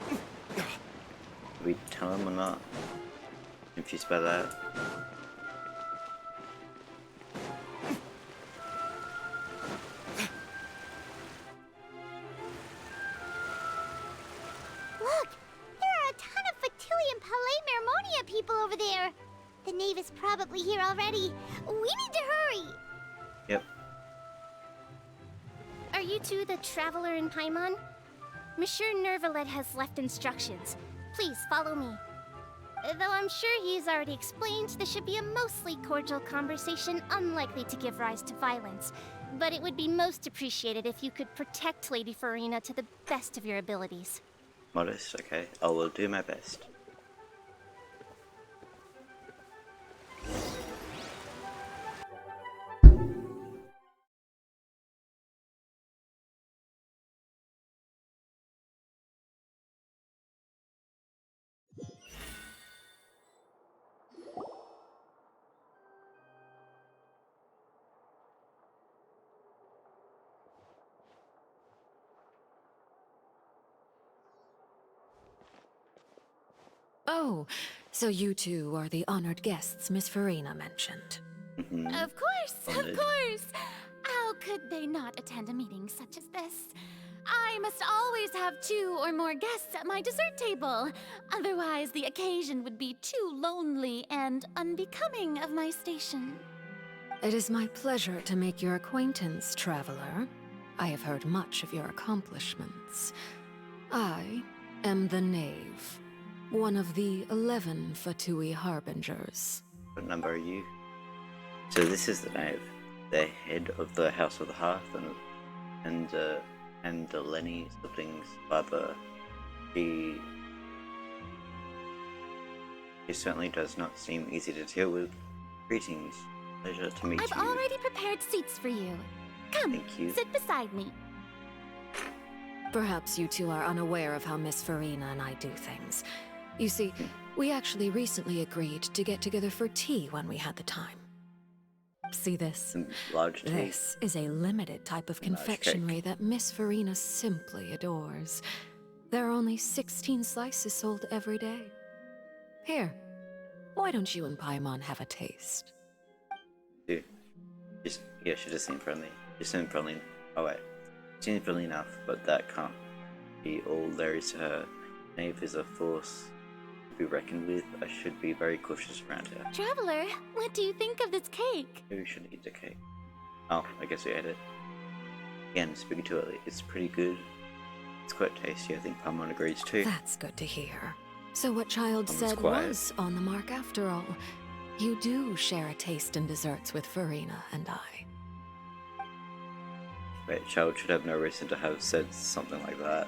Do we tell him or not? Confused by that. Look! There are a ton of Factilian Palais Mermonia people over there! The knave is probably here already. We need to hurry! Yep. Are you two the traveler in Paimon? Monsieur Neuvillette has left instructions. Please follow me. Though I'm sure he's already explained, this should be a mostly cordial conversation, unlikely to give rise to violence. But it would be most appreciated if you could protect Lady Farina to the best of your abilities. Modest, okay. I will do my best. Oh, So you two are the honored guests Miss Farina mentioned. Of course, of course. How could they not attend a meeting such as this? I must always have 2 or more guests at my dessert table. Otherwise, the occasion would be too lonely and unbecoming of my station. It is my pleasure to make your acquaintance, traveler. I have heard much of your accomplishments. I am the Knave, one of the 11 Fatui Harbingers. What number are you? So this is the Knave, the head of the House of the Hearth, and the Lenny siblings' father. She certainly does not seem easy to deal with. Greetings. Pleasure to meet you. I've already prepared seats for you. Come, Thank you. sit beside me. Perhaps you two are unaware of how Miss Farina and I do things. You see, we actually recently agreed to get together for tea when we had the time. See this? Large tea. This is a limited type of confectionery that Miss Farina simply adores. There are only 16 slices sold every day. Here, why don't you and Paimon have a taste? Yeah, she does seem friendly. She seems friendly. Oh wait, she seems friendly enough, but that can't be all there is to her. Knave is a force to be reckoned with. I should be very cautious around her. Traveler, what do you think of this cake? Maybe we shouldn't eat the cake. Oh, I guess we ate it. Again, speaking to it, it's pretty good. It's quite tasty. I think Paimon agrees too. That's good to hear. So what Child Someone's said quiet. was on the mark after all. You do share a taste in desserts with Farina and I. Wait, Child should have no reason to have said something like that.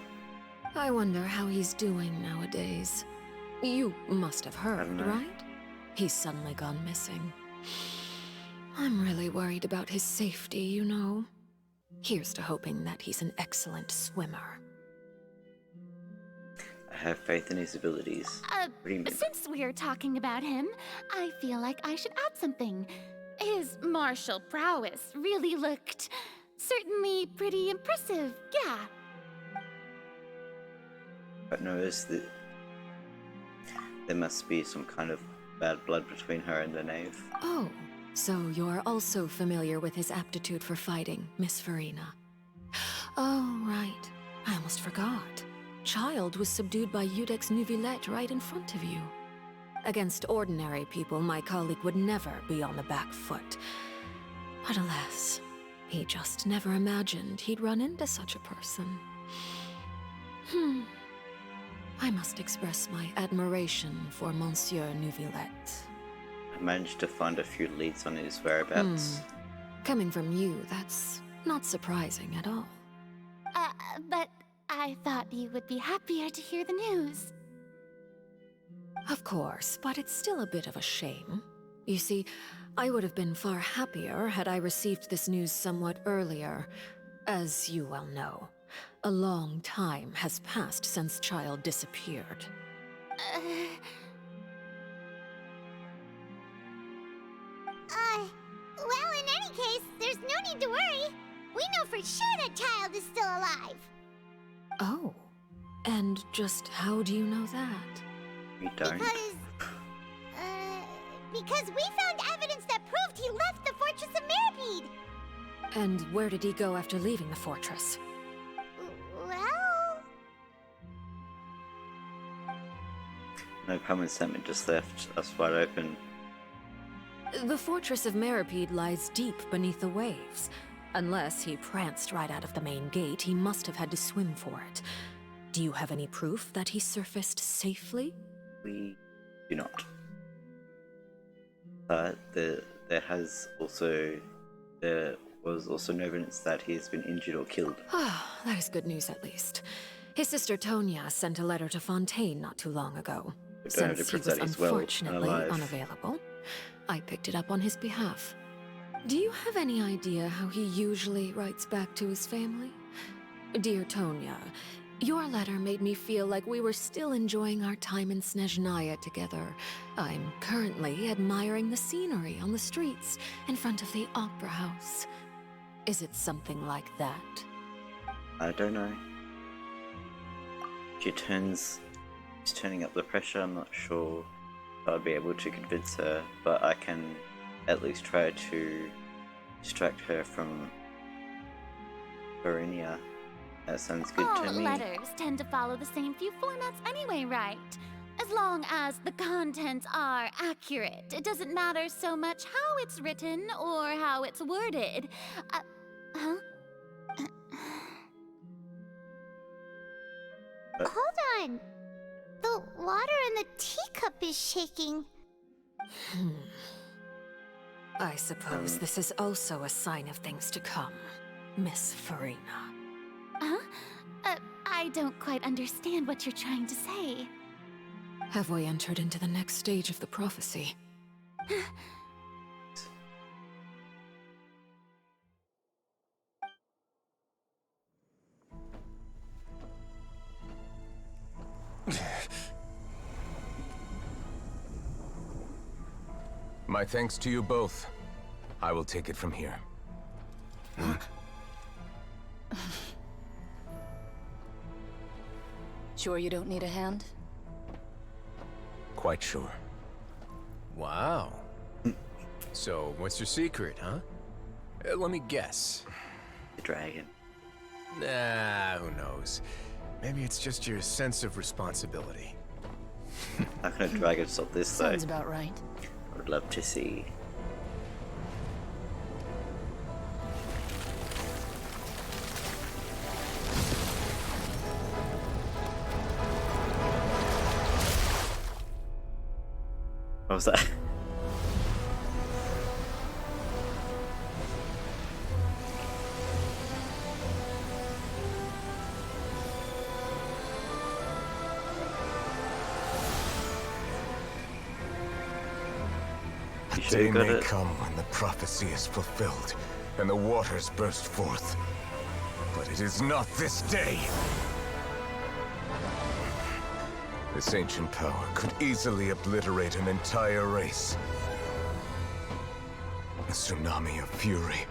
I wonder how he's doing nowadays. You must have heard, right? He's suddenly gone missing. I'm really worried about his safety, you know. Here's to hoping that he's an excellent swimmer. I have faith in his abilities. What do you mean? Since we're talking about him, I feel like I should add something. His martial prowess really looked certainly pretty impressive, yeah. But notice that there must be some kind of bad blood between her and the Knave. Oh, so you're also familiar with his aptitude for fighting, Miss Farina. Oh, right. I almost forgot. Child was subdued by Udex Nuvillette right in front of you. Against ordinary people, my colleague would never be on the back foot. But alas, he just never imagined he'd run into such a person. I must express my admiration for Monsieur Nuvillette. I managed to find a few leads on his whereabouts. Coming from you, that's not surprising at all. But I thought you would be happier to hear the news. Of course, but it's still a bit of a shame. You see, I would have been far happier had I received this news somewhat earlier. As you well know, a long time has passed since Child disappeared. Well, in any case, there's no need to worry. We know for sure that Child is still alive. Oh, and just how do you know that? We don't. Because we found evidence that proved he left the Fortress of Meripede. And where did he go after leaving the fortress? Well... No common sentiment just left us wide open. The Fortress of Meripede lies deep beneath the waves. Unless he pranced right out of the main gate, he must have had to swim for it. Do you have any proof that he surfaced safely? We do not. But there was also no evidence that he has been injured or killed. Ah, that is good news at least. His sister Tonya sent a letter to Fontaine not too long ago. Since he was unfortunately unavailable, I picked it up on his behalf. Do you have any idea how he usually writes back to his family? Dear Tonya, your letter made me feel like we were still enjoying our time in Snezhnaya together. I'm currently admiring the scenery on the streets in front of the Opera House. Is it something like that? I don't know. She's turning up the pressure, I'm not sure. I'll be able to convince her, but I can at least try to distract her from Verinia. That sounds good to me. All letters tend to follow the same few formats anyway, right? As long as the contents are accurate, it doesn't matter so much how it's written or how it's worded. Huh? Hold on. The water in the teacup is shaking. I suppose this is also a sign of things to come, Miss Farina. Huh? I don't quite understand what you're trying to say. Have we entered into the next stage of the prophecy? My thanks to you both. I will take it from here. Sure you don't need a hand? Quite sure. Wow. So, what's your secret, huh? Let me guess. The dragon. Nah, who knows? Maybe it's just your sense of responsibility. How can a dragon stop this though? Sounds about right. I would love to see. What was that? A day may come when the prophecy is fulfilled and the waters burst forth. But it is not this day. This ancient power could easily obliterate an entire race. A tsunami of fury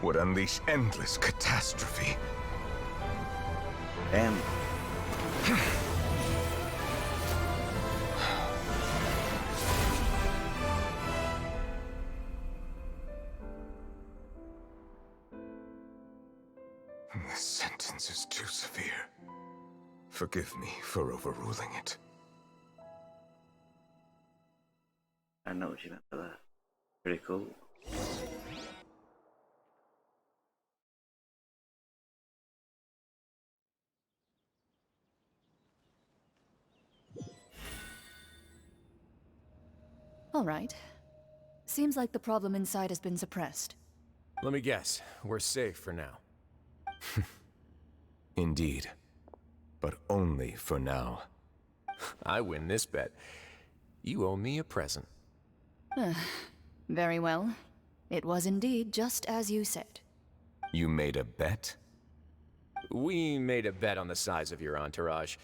would unleash endless catastrophe. Damn. This sentence is too severe. Forgive me for overruling it. I know what you meant by that. Pretty cool. All right. Seems like the problem inside has been suppressed. Let me guess. We're safe for now. Indeed. But only for now. I win this bet. You owe me a present. Very well. It was indeed just as you said. You made a bet? We made a bet on the size of your entourage.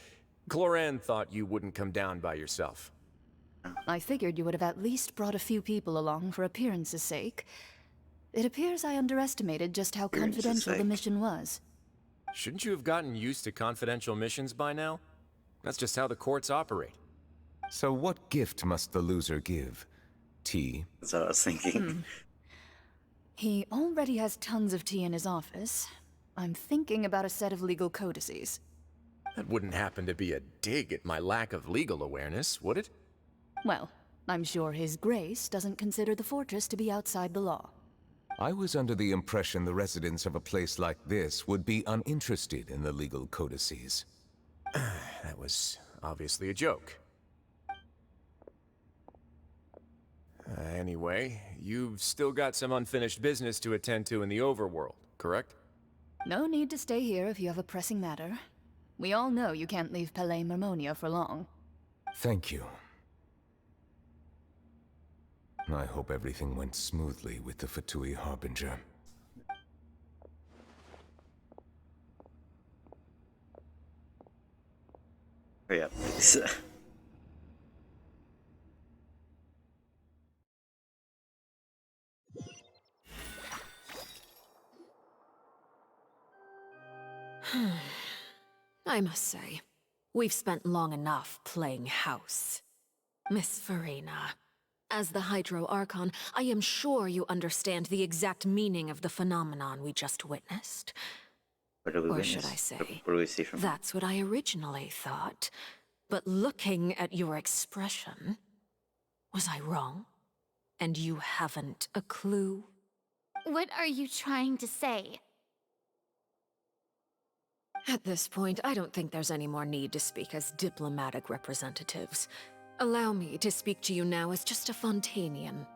Cloran thought you wouldn't come down by yourself. I figured you would have at least brought a few people along for appearance's sake. It appears I underestimated just how confidential the mission was. Shouldn't you have gotten used to confidential missions by now? That's just how the courts operate. So what gift must the loser give? Tea? That's what I was thinking. He already has tons of tea in his office. I'm thinking about a set of legal codices. That wouldn't happen to be a dig at my lack of legal awareness, would it? Well, I'm sure His Grace doesn't consider the fortress to be outside the law. I was under the impression the residents of a place like this would be uninterested in the legal codices. That was obviously a joke. Anyway, you've still got some unfinished business to attend to in the overworld, correct? No need to stay here if you have a pressing matter. We all know you can't leave Palais Marmonia for long. Thank you. I hope everything went smoothly with the Fatui Harbinger. Hurry up, please. I must say, we've spent long enough playing house. Miss Farina, as the Hydro Archon, I am sure you understand the exact meaning of the phenomenon we just witnessed. Or should I say, what do we see from that's what I originally thought. But looking at your expression, was I wrong? And you haven't a clue? What are you trying to say? At this point, I don't think there's any more need to speak as diplomatic representatives. Allow me to speak to you now as just a Fontainian.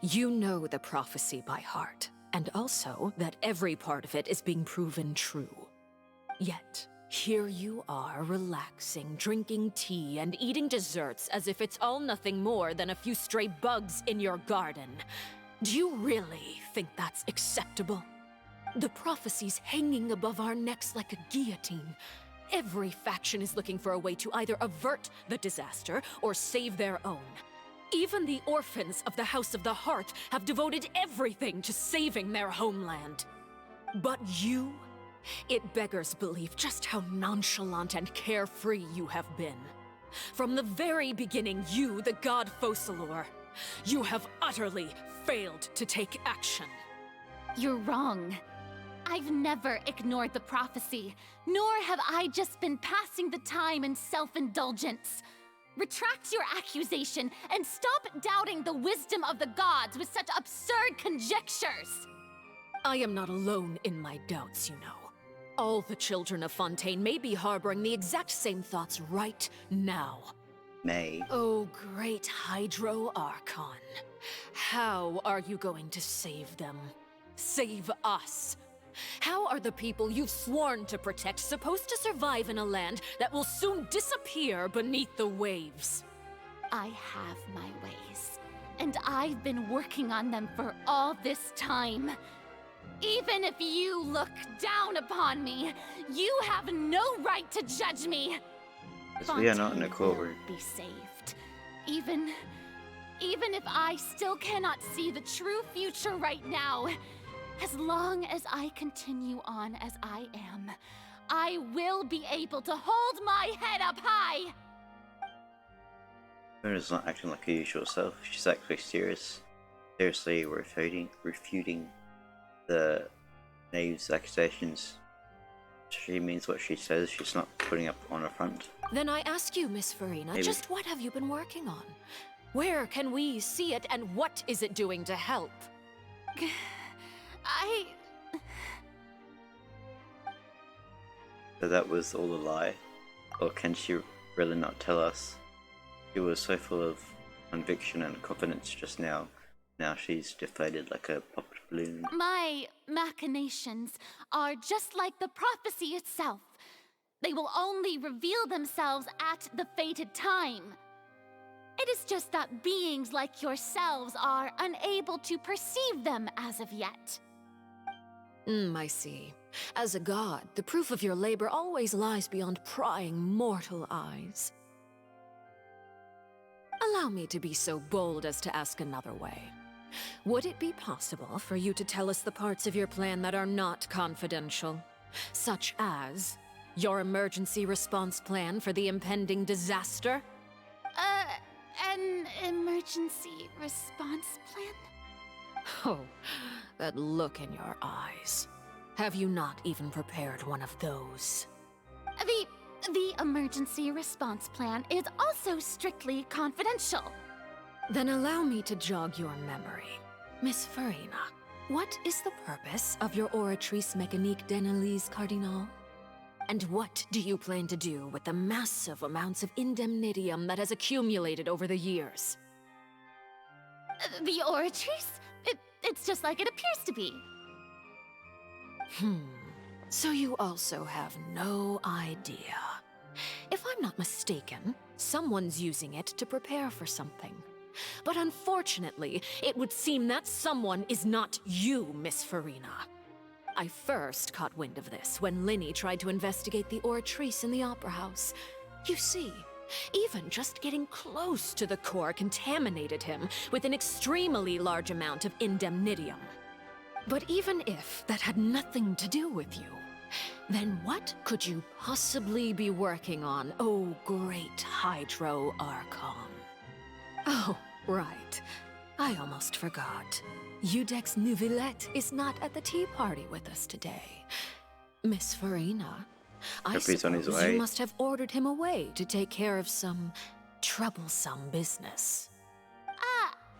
You know the prophecy by heart, and also that every part of it is being proven true. Yet, here you are relaxing, drinking tea, and eating desserts as if it's all nothing more than a few stray bugs in your garden. Do you really think that's acceptable? The prophecy's hanging above our necks like a guillotine. Every faction is looking for a way to either avert the disaster or save their own. Even the orphans of the House of the Hearth have devoted everything to saving their homeland. But you? It beggars belief just how nonchalant and carefree you have been. From the very beginning, you, the god Focalor, you have utterly failed to take action. You're wrong. I've never ignored the prophecy, nor have I just been passing the time in self-indulgence. Retract your accusation and stop doubting the wisdom of the gods with such absurd conjectures! I am not alone in my doubts, you know. All the children of Fontaine may be harboring the exact same thoughts right now. May. Oh, great Hydro Archon. How are you going to save them? Save us? How are the people you've sworn to protect supposed to survive in a land that will soon disappear beneath the waves? I have my ways, and I've been working on them for all this time. Even if you look down upon me, you have no right to judge me. Because we are not in a courtroom. Be saved. Even if I still cannot see the true future right now, as long as I continue on as I am, I will be able to hold my head up high! Luna's not acting like her usual self. She's actually seriously refuting the knave's accusations. She means what she says. She's not putting up on a front. Then I ask you, Miss Farina, just what have you been working on? Where can we see it, and what is it doing to help? So that was all a lie? Or can she really not tell us? She was so full of conviction and confidence just now. Now she's deflated like a popped balloon. My machinations are just like the prophecy itself. They will only reveal themselves at the fated time. It is just that beings like yourselves are unable to perceive them as of yet. I see. As a god, the proof of your labor always lies beyond prying mortal eyes. Allow me to be so bold as to ask another way. Would it be possible for you to tell us the parts of your plan that are not confidential? Such as your emergency response plan for the impending disaster? An emergency response plan? Oh, that look in your eyes. Have you not even prepared one of those? The emergency response plan is also strictly confidential. Then allow me to jog your memory. Miss Farina, what is the purpose of your Oratrice Mécanique d'Analyse Cardinal? And what do you plan to do with the massive amounts of indemnitium that has accumulated over the years? The Oratrice? It's just like it appears to be. So you also have no idea. If I'm not mistaken, someone's using it to prepare for something. But unfortunately, it would seem that someone is not you, Miss Farina. I first caught wind of this when Linny tried to investigate the Oratrice in the Opera House. You see, even just getting close to the core contaminated him with an extremely large amount of indemnitium. But even if that had nothing to do with you, then what could you possibly be working on, oh great Hydro Archon? Oh, right. I almost forgot. Udex Neuvillette is not at the tea party with us today. Miss Farina, I suppose you must have ordered him away to take care of some troublesome business.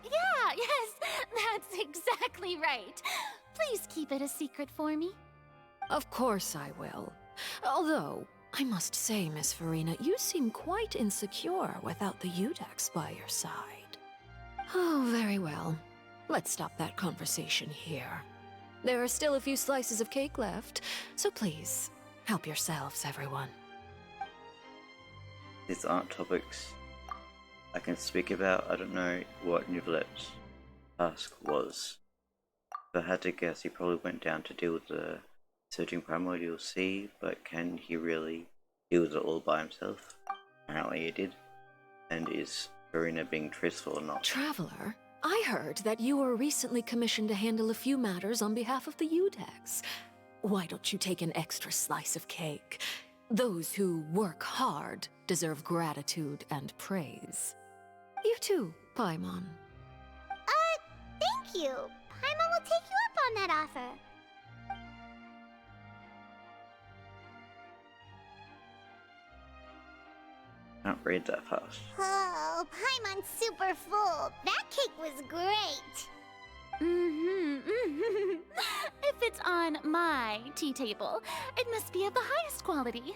Yeah, yes, that's exactly right. Please keep it a secret for me. Of course I will. Although, I must say, Miss Farina, you seem quite insecure without the Udex by your side. Oh, very well. Let's stop that conversation here. There are still a few slices of cake left, so please, help yourselves, everyone. These aren't topics I can speak about. I don't know what Neuvillette's task was. If I had to guess, he probably went down to deal with the surging primordial sea, but can he really deal with it all by himself? Apparently he did. And is Farina being truthful or not? Traveler, I heard that you were recently commissioned to handle a few matters on behalf of the Udex. Why don't you take an extra slice of cake? Those who work hard deserve gratitude and praise. You too, Paimon. Thank you. Paimon will take you up on that offer. Can't read that fast. Oh, Paimon's super full. That cake was great. If it's on my tea table, it must be of the highest quality.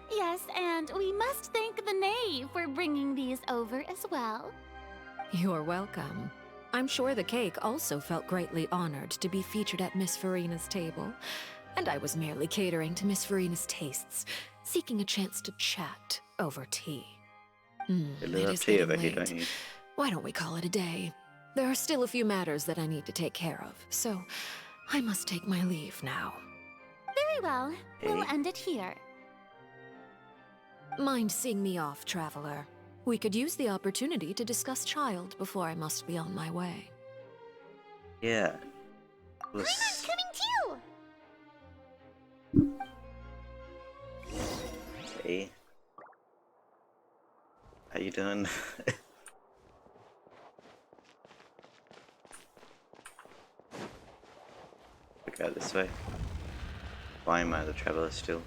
Yes, and we must thank the knave for bringing these over as well. You're welcome. I'm sure the cake also felt greatly honored to be featured at Miss Farina's table, and I was merely catering to Miss Farina's tastes, seeking a chance to chat over tea. It is tea over here, don't you? Why don't we call it a day? There are still a few matters that I need to take care of, so I must take my leave now. Very well. We'll end it here. Mind seeing me off, Traveler? We could use the opportunity to discuss Child before I must be on my way. Yeah. Paimon's coming too! Hey. How you doing? We go this way. Why am I the traveler still?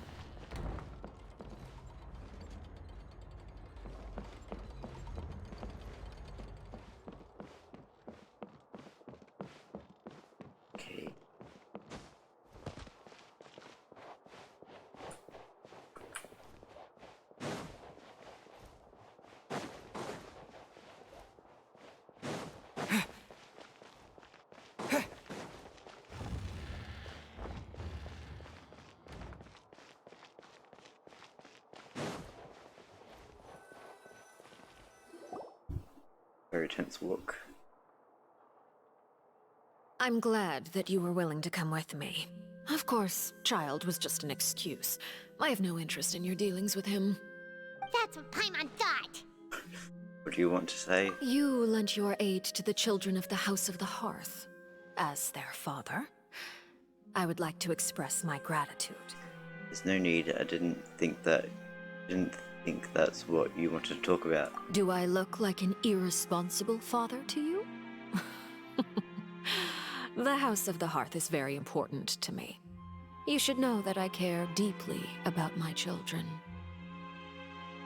Okay. Very tense walk. I'm glad that you were willing to come with me. Of course, Child was just an excuse. I have no interest in your dealings with him. That's what Paimon thought. What do you want to say? You lent your aid to the children of the House of the Hearth. As their father, I would like to express my gratitude. There's no need. I didn't think that's what you wanted to talk about. Do I look like an irresponsible father to you? The House of the Hearth is very important to me. You should know that I care deeply about my children.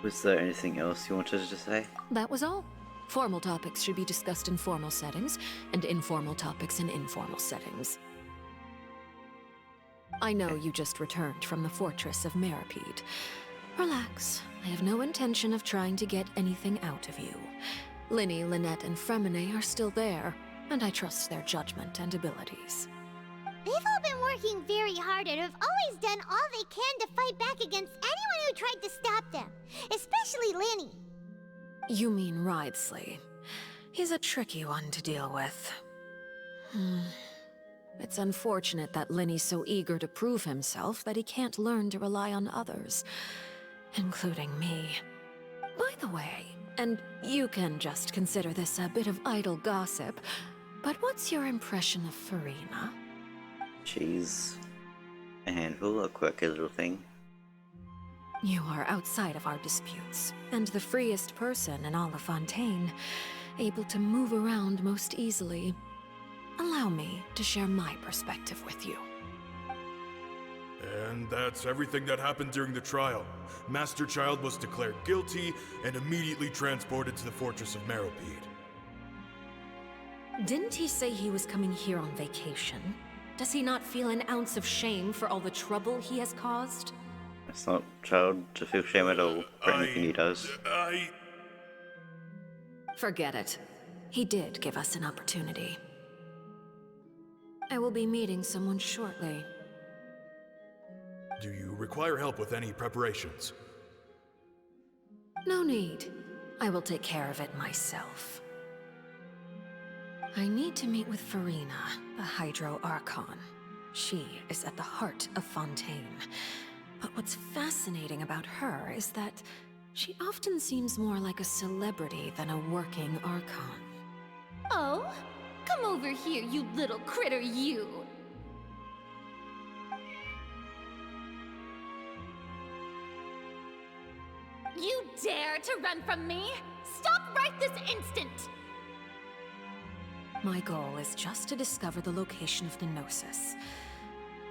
Was there anything else you wanted to say? That was all. Formal topics should be discussed in formal settings, and informal topics in informal settings. I know you just returned from the fortress of Meripede. Relax. I have no intention of trying to get anything out of you. Linny, Lynette, and Fremine are still there, and I trust their judgment and abilities. They've all been working very hard and have always done all they can to fight back against anyone who tried to stop them, especially Linny. You mean Ridesley. He's a tricky one to deal with. It's unfortunate that Linny's so eager to prove himself that he can't learn to rely on others, including me. By the way, and you can just consider this a bit of idle gossip, but what's your impression of Farina? She's a handful, a quirky little thing. You are outside of our disputes, and the freest person in all of Fontaine, able to move around most easily. Allow me to share my perspective with you. And that's everything that happened during the trial. Master Child was declared guilty and immediately transported to the Fortress of Meropide. Didn't he say he was coming here on vacation? Does he not feel an ounce of shame for all the trouble he has caused? It's not Child to feel shame at all for anything he does. Forget it. He did give us an opportunity. I will be meeting someone shortly. Do you require help with any preparations? No need. I will take care of it myself. I need to meet with Furina, the Hydro Archon. She is at the heart of Fontaine. But what's fascinating about her is that she often seems more like a celebrity than a working Archon. Oh? Come over here, you little critter, you! You dare to run from me? Stop right this instant! My goal is just to discover the location of the Gnosis.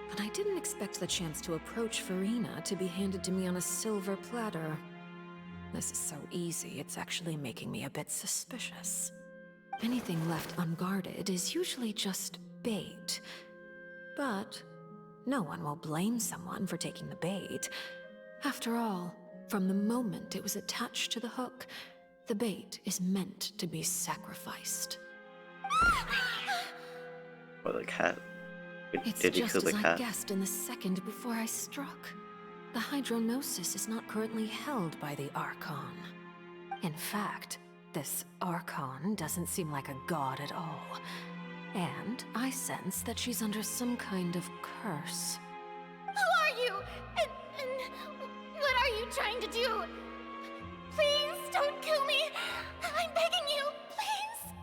But I didn't expect the chance to approach Furina to be handed to me on a silver platter. This is so easy, it's actually making me a bit suspicious. Anything left unguarded is usually just bait. But no one will blame someone for taking the bait. After all, from the moment it was attached to the hook, the bait is meant to be sacrificed. Or the cat? It's Did he just kill the as I cat? guessed in the second before I struck. The Hydronosis is not currently held by the Archon. In fact, this Archon doesn't seem like a god at all. And I sense that she's under some kind of curse. Who are you? And what are you trying to do? Please don't kill me! I'm begging you, please!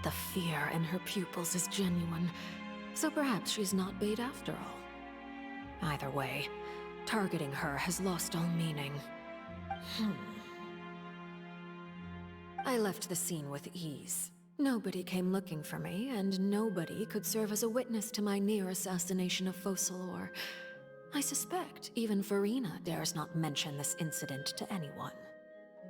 The fear in her pupils is genuine, so perhaps she's not bait after all. Either way, targeting her has lost all meaning. I left the scene with ease. Nobody came looking for me, and nobody could serve as a witness to my near assassination of Focalor. I suspect even Furina dares not mention this incident to anyone.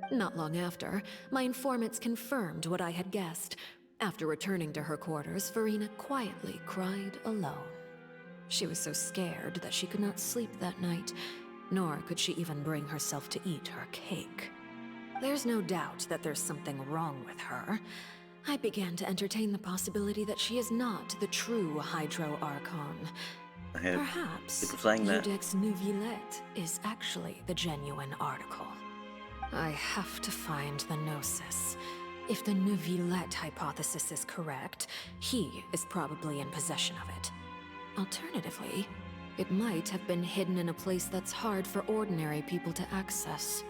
Not long after, my informants confirmed what I had guessed. After returning to her quarters, Furina quietly cried alone. She was so scared that she could not sleep that night, nor could she even bring herself to eat her cake. There's no doubt that there's something wrong with her. I began to entertain the possibility that she is not the true Hydro Archon. Perhaps Iudex Neuvillette is actually the genuine article. I have to find the Gnosis. If the Neuvillette hypothesis is correct, he is probably in possession of it. Alternatively, it might have been hidden in a place that's hard for ordinary people to access.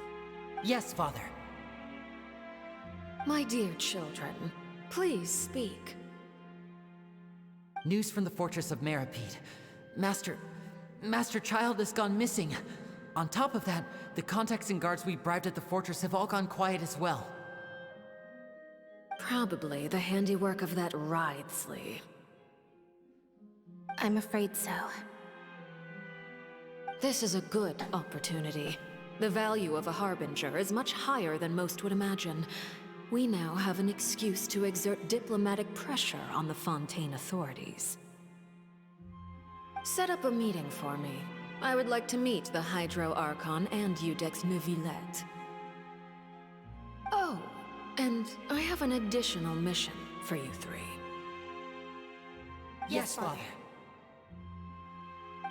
Yes, Father. My dear children, please speak. News from the Fortress of Meropide. Master Child has gone missing. On top of that, the contacts and guards we bribed at the fortress have all gone quiet as well. Probably the handiwork of that Ridesley. I'm afraid so. This is a good opportunity. The value of a Harbinger is much higher than most would imagine. We now have an excuse to exert diplomatic pressure on the Fontaine authorities. Set up a meeting for me. I would like to meet the Hydro Archon and Iudex Neuvillette. Oh, and I have an additional mission for you three. Yes, Father.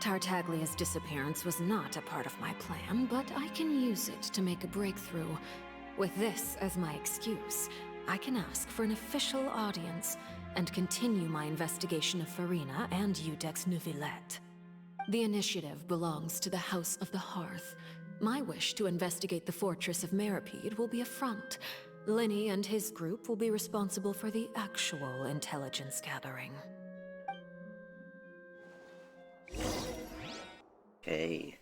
Tartaglia's disappearance was not a part of my plan, but I can use it to make a breakthrough. With this as my excuse, I can ask for an official audience and continue my investigation of Furina and Iudex Neuvillette. The initiative belongs to the House of the Hearth. My wish to investigate the Fortress of Meropide will be a front. Linny and his group will be responsible for the actual intelligence gathering. Okay.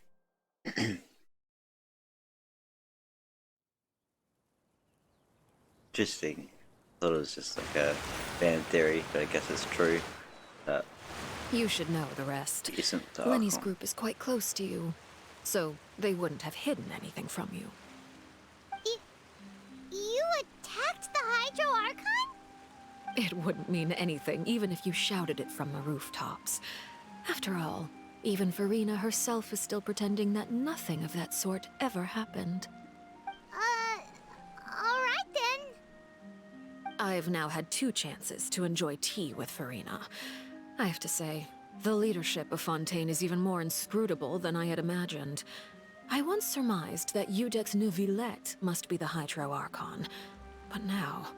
Interesting. I thought it was just like a fan theory, but I guess it's true. That you should know the rest. isn't Lenny's group is quite close to you, so they wouldn't have hidden anything from you. You attacked the Hydro Archon? It wouldn't mean anything, even if you shouted it from the rooftops. After all, even Farina herself is still pretending that nothing of that sort ever happened. Alright then. I've now had 2 chances to enjoy tea with Farina. I have to say, the leadership of Fontaine is even more inscrutable than I had imagined. I once surmised that Iudex Neuvillette must be the Hydro Archon, but now,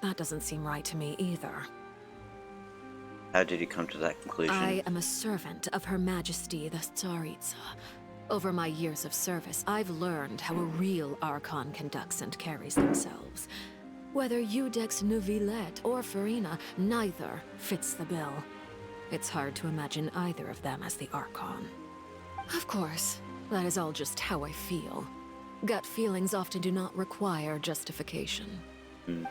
that doesn't seem right to me either. How did you come to that conclusion? I am a servant of Her Majesty the Tsaritsa. Over my years of service, I've learned how a real Archon conducts and carries themselves. Whether Iudex Neuvillette or Farina, neither fits the bill. It's hard to imagine either of them as the Archon. Of course, that is all just how I feel. Gut feelings often do not require justification.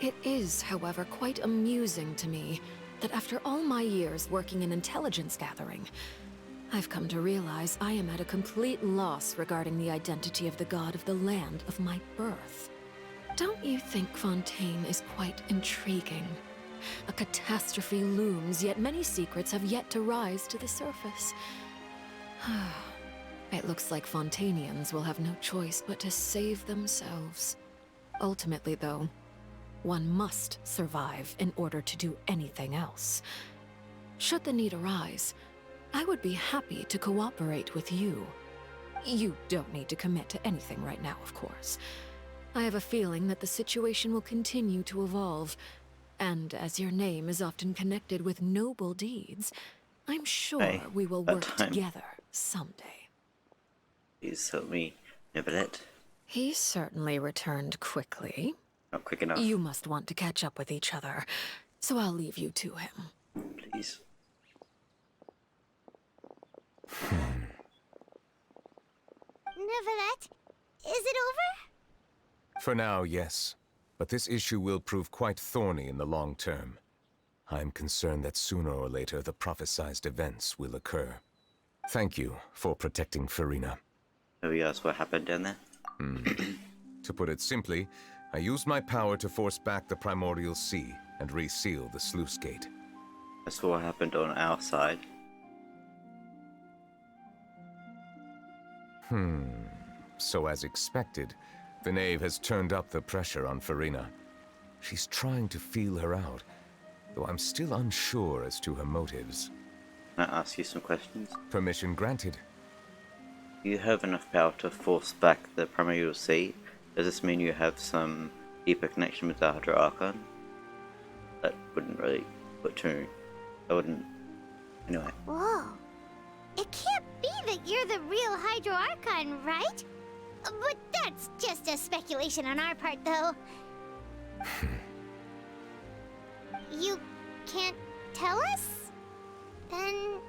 It is, however, quite amusing to me that after all my years working in intelligence gathering, I've come to realize I am at a complete loss regarding the identity of the god of the land of my birth. Don't you think Fontaine is quite intriguing? A catastrophe looms, yet many secrets have yet to rise to the surface. It looks like Fontainians will have no choice but to save themselves. Ultimately, though, one must survive in order to do anything else. Should the need arise, I would be happy to cooperate with you. You don't need to commit to anything right now, of course. I have a feeling that the situation will continue to evolve, and as your name is often connected with noble deeds, I'm sure we will work together someday. Please help me, Neuvillette. He certainly returned quickly. Not quick enough. You must want to catch up with each other, so I'll leave you to him. Please. Neuvillette, is it over? For now, yes. But this issue will prove quite thorny in the long term. I'm concerned that sooner or later the prophesized events will occur. Thank you for protecting Farina. Have you asked what happened down there? To put it simply, I used my power to force back the Primordial Sea and reseal the sluice gate. That's what happened on our side. So as expected, the Knave has turned up the pressure on Farina. She's trying to feel her out, though I'm still unsure as to her motives. Can I ask you some questions? Permission granted. You have enough power to force back the Primordial Sea. Does this mean you have some deeper connection with the Hydro Archon? That wouldn't really put two. I wouldn't. Anyway. Whoa. It can't be that you're the real Hydro Archon, right? But that's just a speculation on our part, though. You can't tell us? Then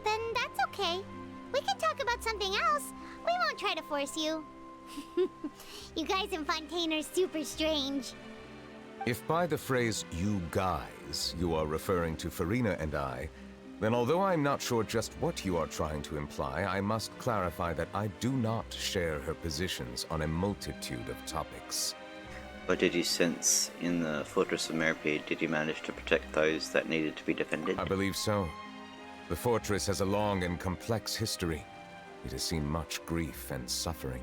that's okay. We can talk about something else. We won't try to force you. You guys in Fontaine are super strange. If by the phrase, you guys, you are referring to Farina and I, then although I'm not sure just what you are trying to imply, I must clarify that I do not share her positions on a multitude of topics. What did you sense in the Fortress of Meropide? Did you manage to protect those that needed to be defended? I believe so. The fortress has a long and complex history. It has seen much grief and suffering.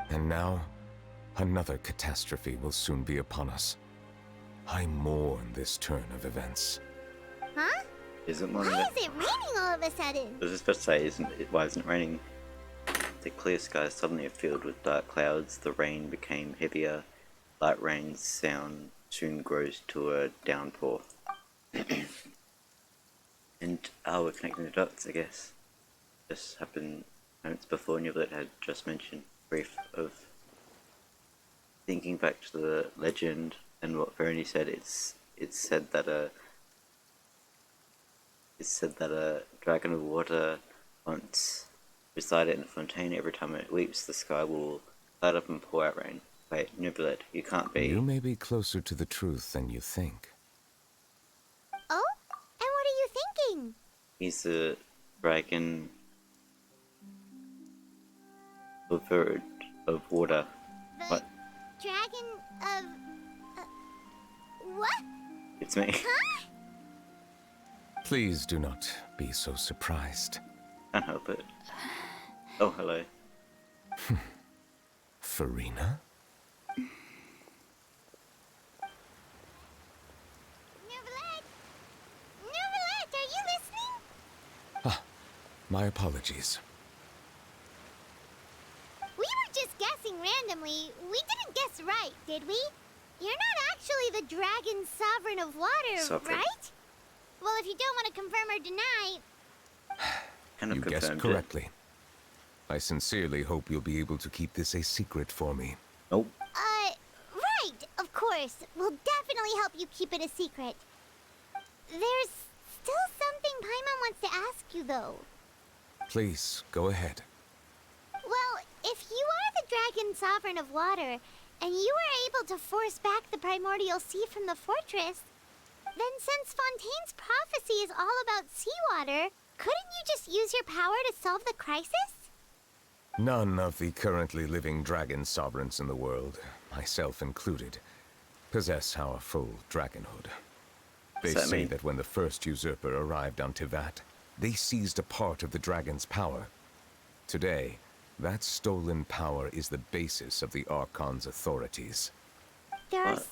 And now, another catastrophe will soon be upon us. I mourn this turn of events. Huh? Isn't Why is it raining all of a sudden? I was just about to say, why isn't it raining? The clear skies suddenly are filled with dark clouds. The rain became heavier. Light rain sound soon grows to a downpour. And we're connecting the dots, I guess. This happened moments before Neuvillette had just mentioned brief of thinking back to the legend and what Veroni said. It's said that a dragon of water Once beside it in Fontaine, every time it weeps, the sky will light up and pour out rain. Wait, Nubilet, you can't be. You may be closer to the truth than you think. Oh? And what are you thinking? He's a dragon of water. What? Dragon of... what? It's me. Huh? Please do not be so surprised. Can't help it. Oh, hello. Farina? Nubilet! Nubilet, are you listening? Ah, my apologies. We were just guessing randomly. We didn't guess right, did we? You're not actually the Dragon Sovereign of Water, right? Well, if you don't want to confirm or deny... You guessed correctly. I sincerely hope you'll be able to keep this a secret for me. Nope. Right, of course. We'll definitely help you keep it a secret. There's still something Paimon wants to ask you, though. Please, go ahead. Well, if you are the Dragon Sovereign of Water, and you were able to force back the primordial sea from the fortress, then since Fontaine's prophecy is all about seawater, couldn't you just use your power to solve the crisis? None of the currently living dragon sovereigns in the world, myself included, possess our full dragonhood. They say that when the first usurper arrived on Tivat, they seized a part of the dragon's power. Today, that stolen power is the basis of the Archon's authorities. There are 7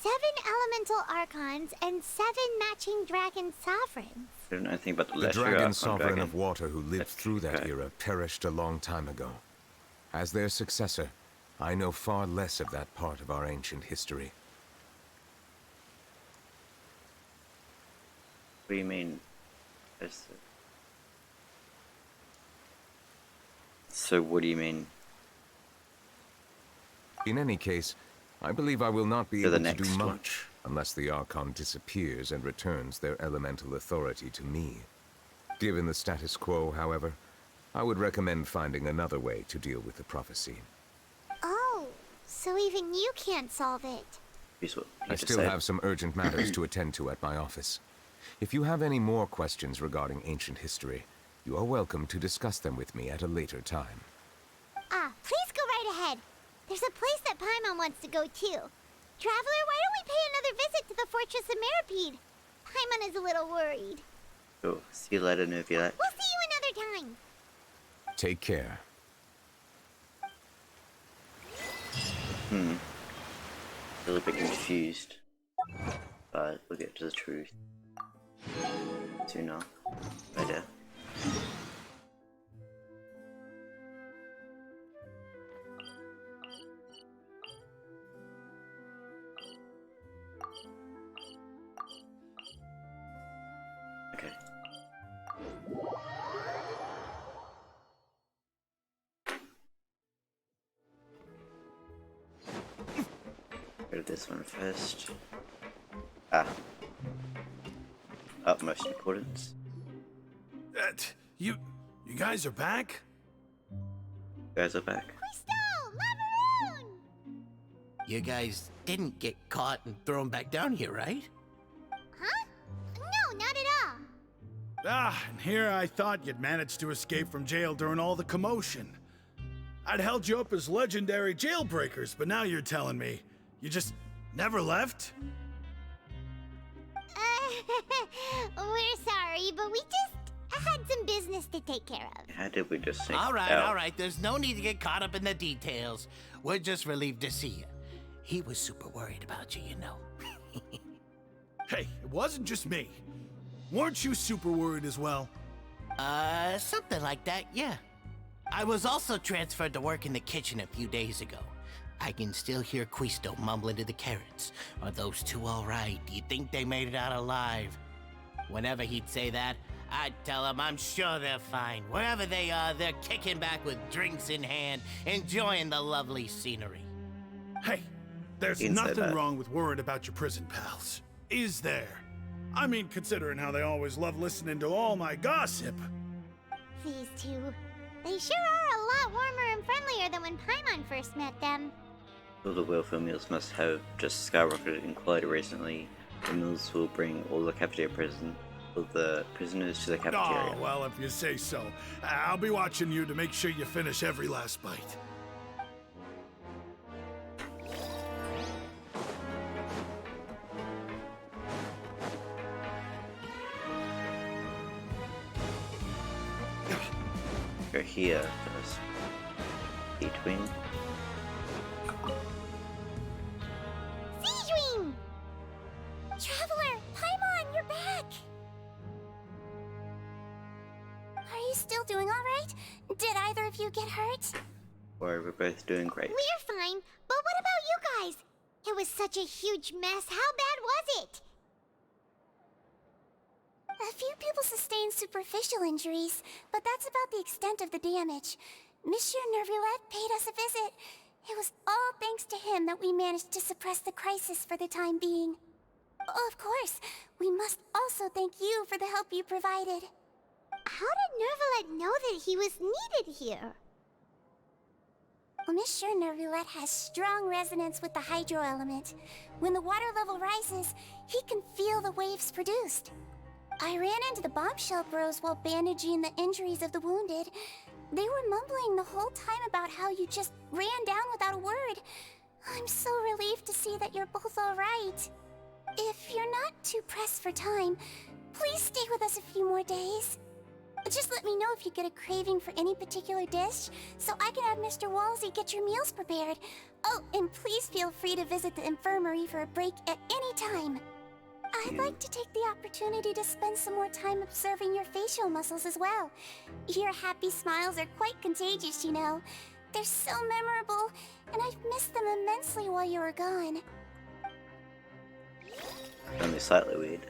elemental Archons and 7 matching dragon sovereigns. I don't know anything about the dragon sovereign of water who lived through that era perished a long time ago. As their successor, I know far less of that part of our ancient history. What do you mean? So what do you mean? In any case, I believe I will not be able to do much unless the Archon disappears and returns their elemental authority to me. Given the status quo, however, I would recommend finding another way to deal with the prophecy. Oh, so even you can't solve it. I still have some urgent matters to attend to at my office. If you have any more questions regarding ancient history, you are welcome to discuss them with me at a later time. Please go right ahead. There's a place that Paimon wants to go too. Traveler, why don't we pay another visit to the Fortress of Meripede? Paimon is a little worried. Cool. See you later, Nubilet. We'll see you another time. Take care. A little bit confused, but we'll get to the truth sooner. Later. Okay. Go to this one first. Utmost importance. You guys are back? You guys are back. You guys didn't get caught and thrown back down here, right? Huh? No, not at all. And here I thought you'd managed to escape from jail during all the commotion. I'd held you up as legendary jailbreakers, but now you're telling me you just never left? We're sorry, but we just had some business to take care of. How did we just sneak all out? right. There's no need to get caught up in the details. We're just relieved to see you. He was super worried about you, you know. Hey, it wasn't just me. Weren't you super worried as well? Something like that, yeah. I was also transferred to work in the kitchen a few days ago. I can still hear Quisto mumbling to the carrots. Are those two all right? Do you think they made it out alive? Whenever he'd say that, I'd tell him I'm sure they're fine. Wherever they are, they're kicking back with drinks in hand, enjoying the lovely scenery. Hey, there's nothing wrong with worrying about your prison pals. Is there? I mean, considering how they always love listening to all my gossip. these two. They sure are a lot warmer and friendlier than when Paimon first met them. All the welfare meals must have just skyrocketed in quality recently. The meals will bring all the prisoners to the cafeteria. Oh, well, if you say so. I'll be watching you to make sure you finish every last bite. Go here first. Between. Sijwing! Traveler, Paimon, you're back! Are you still doing alright? Did either of you get hurt? We're both doing great. We're fine, but what about you guys? It was such a huge mess. How bad was it? A few people sustained superficial injuries, but that's about the extent of the damage. Monsieur Nervulette paid us a visit. It was all thanks to him that we managed to suppress the crisis for the time being. Of course, we must also thank you for the help you provided. How did Nervulette know that he was needed here? Well, Monsieur Nervulette has strong resonance with the hydro element. When the water level rises, he can feel the waves produced. I ran into the bombshell bros while bandaging the injuries of the wounded. They were mumbling the whole time about how you just ran down without a word. I'm so relieved to see that you're both alright. If you're not too pressed for time, please stay with us a few more days. Just let me know if you get a craving for any particular dish, so I can have Mr. Walsey get your meals prepared. Oh, and please feel free to visit the infirmary for a break at any time. I'd like to take the opportunity to spend some more time observing your facial muscles as well. Your happy smiles are quite contagious, you know. They're so memorable, and I've missed them immensely while you were gone. Only slightly weird.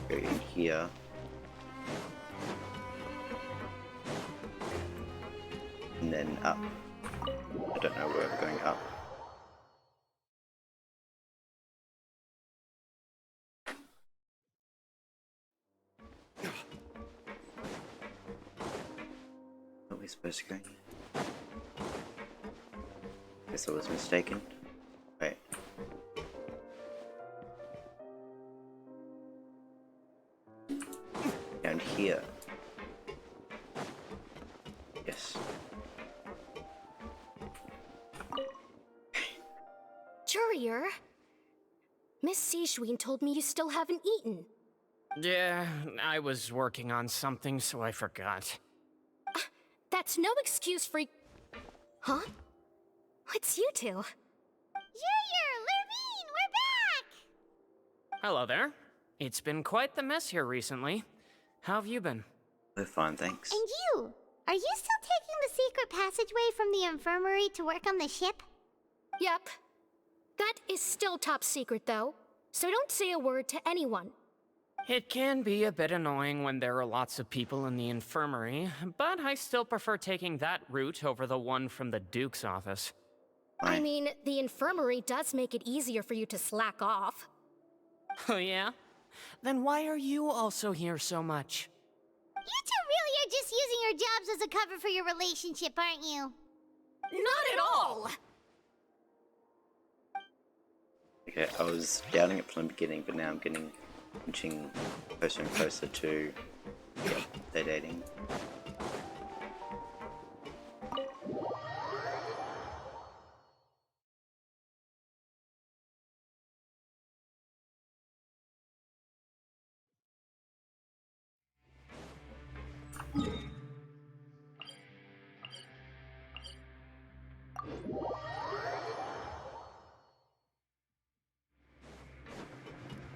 Go in here. And then up. I don't know where we're going up. Are we supposed to go? Guess I was mistaken. Wait. Down here. Yes. Jurier, Miss Sijween told me you still haven't eaten. Yeah, I was working on something, so I forgot. That's no excuse for... Huh? It's you two. Jurier, Lurmine, we're back! Hello there. It's been quite the mess here recently. How have you been? We're fine, thanks. And you? Are you still taking the secret passageway from the infirmary to work on the ship? Yep. That is still top secret, though, so don't say a word to anyone. It can be a bit annoying when there are lots of people in the infirmary, but I still prefer taking that route over the one from the Duke's office. I mean, the infirmary does make it easier for you to slack off. Oh yeah? Then why are you also here so much? You two really are just using your jobs as a cover for your relationship, aren't you? Not at all! Okay, I was doubting it from the beginning, but now I'm inching closer and closer to, yeah, they're dating.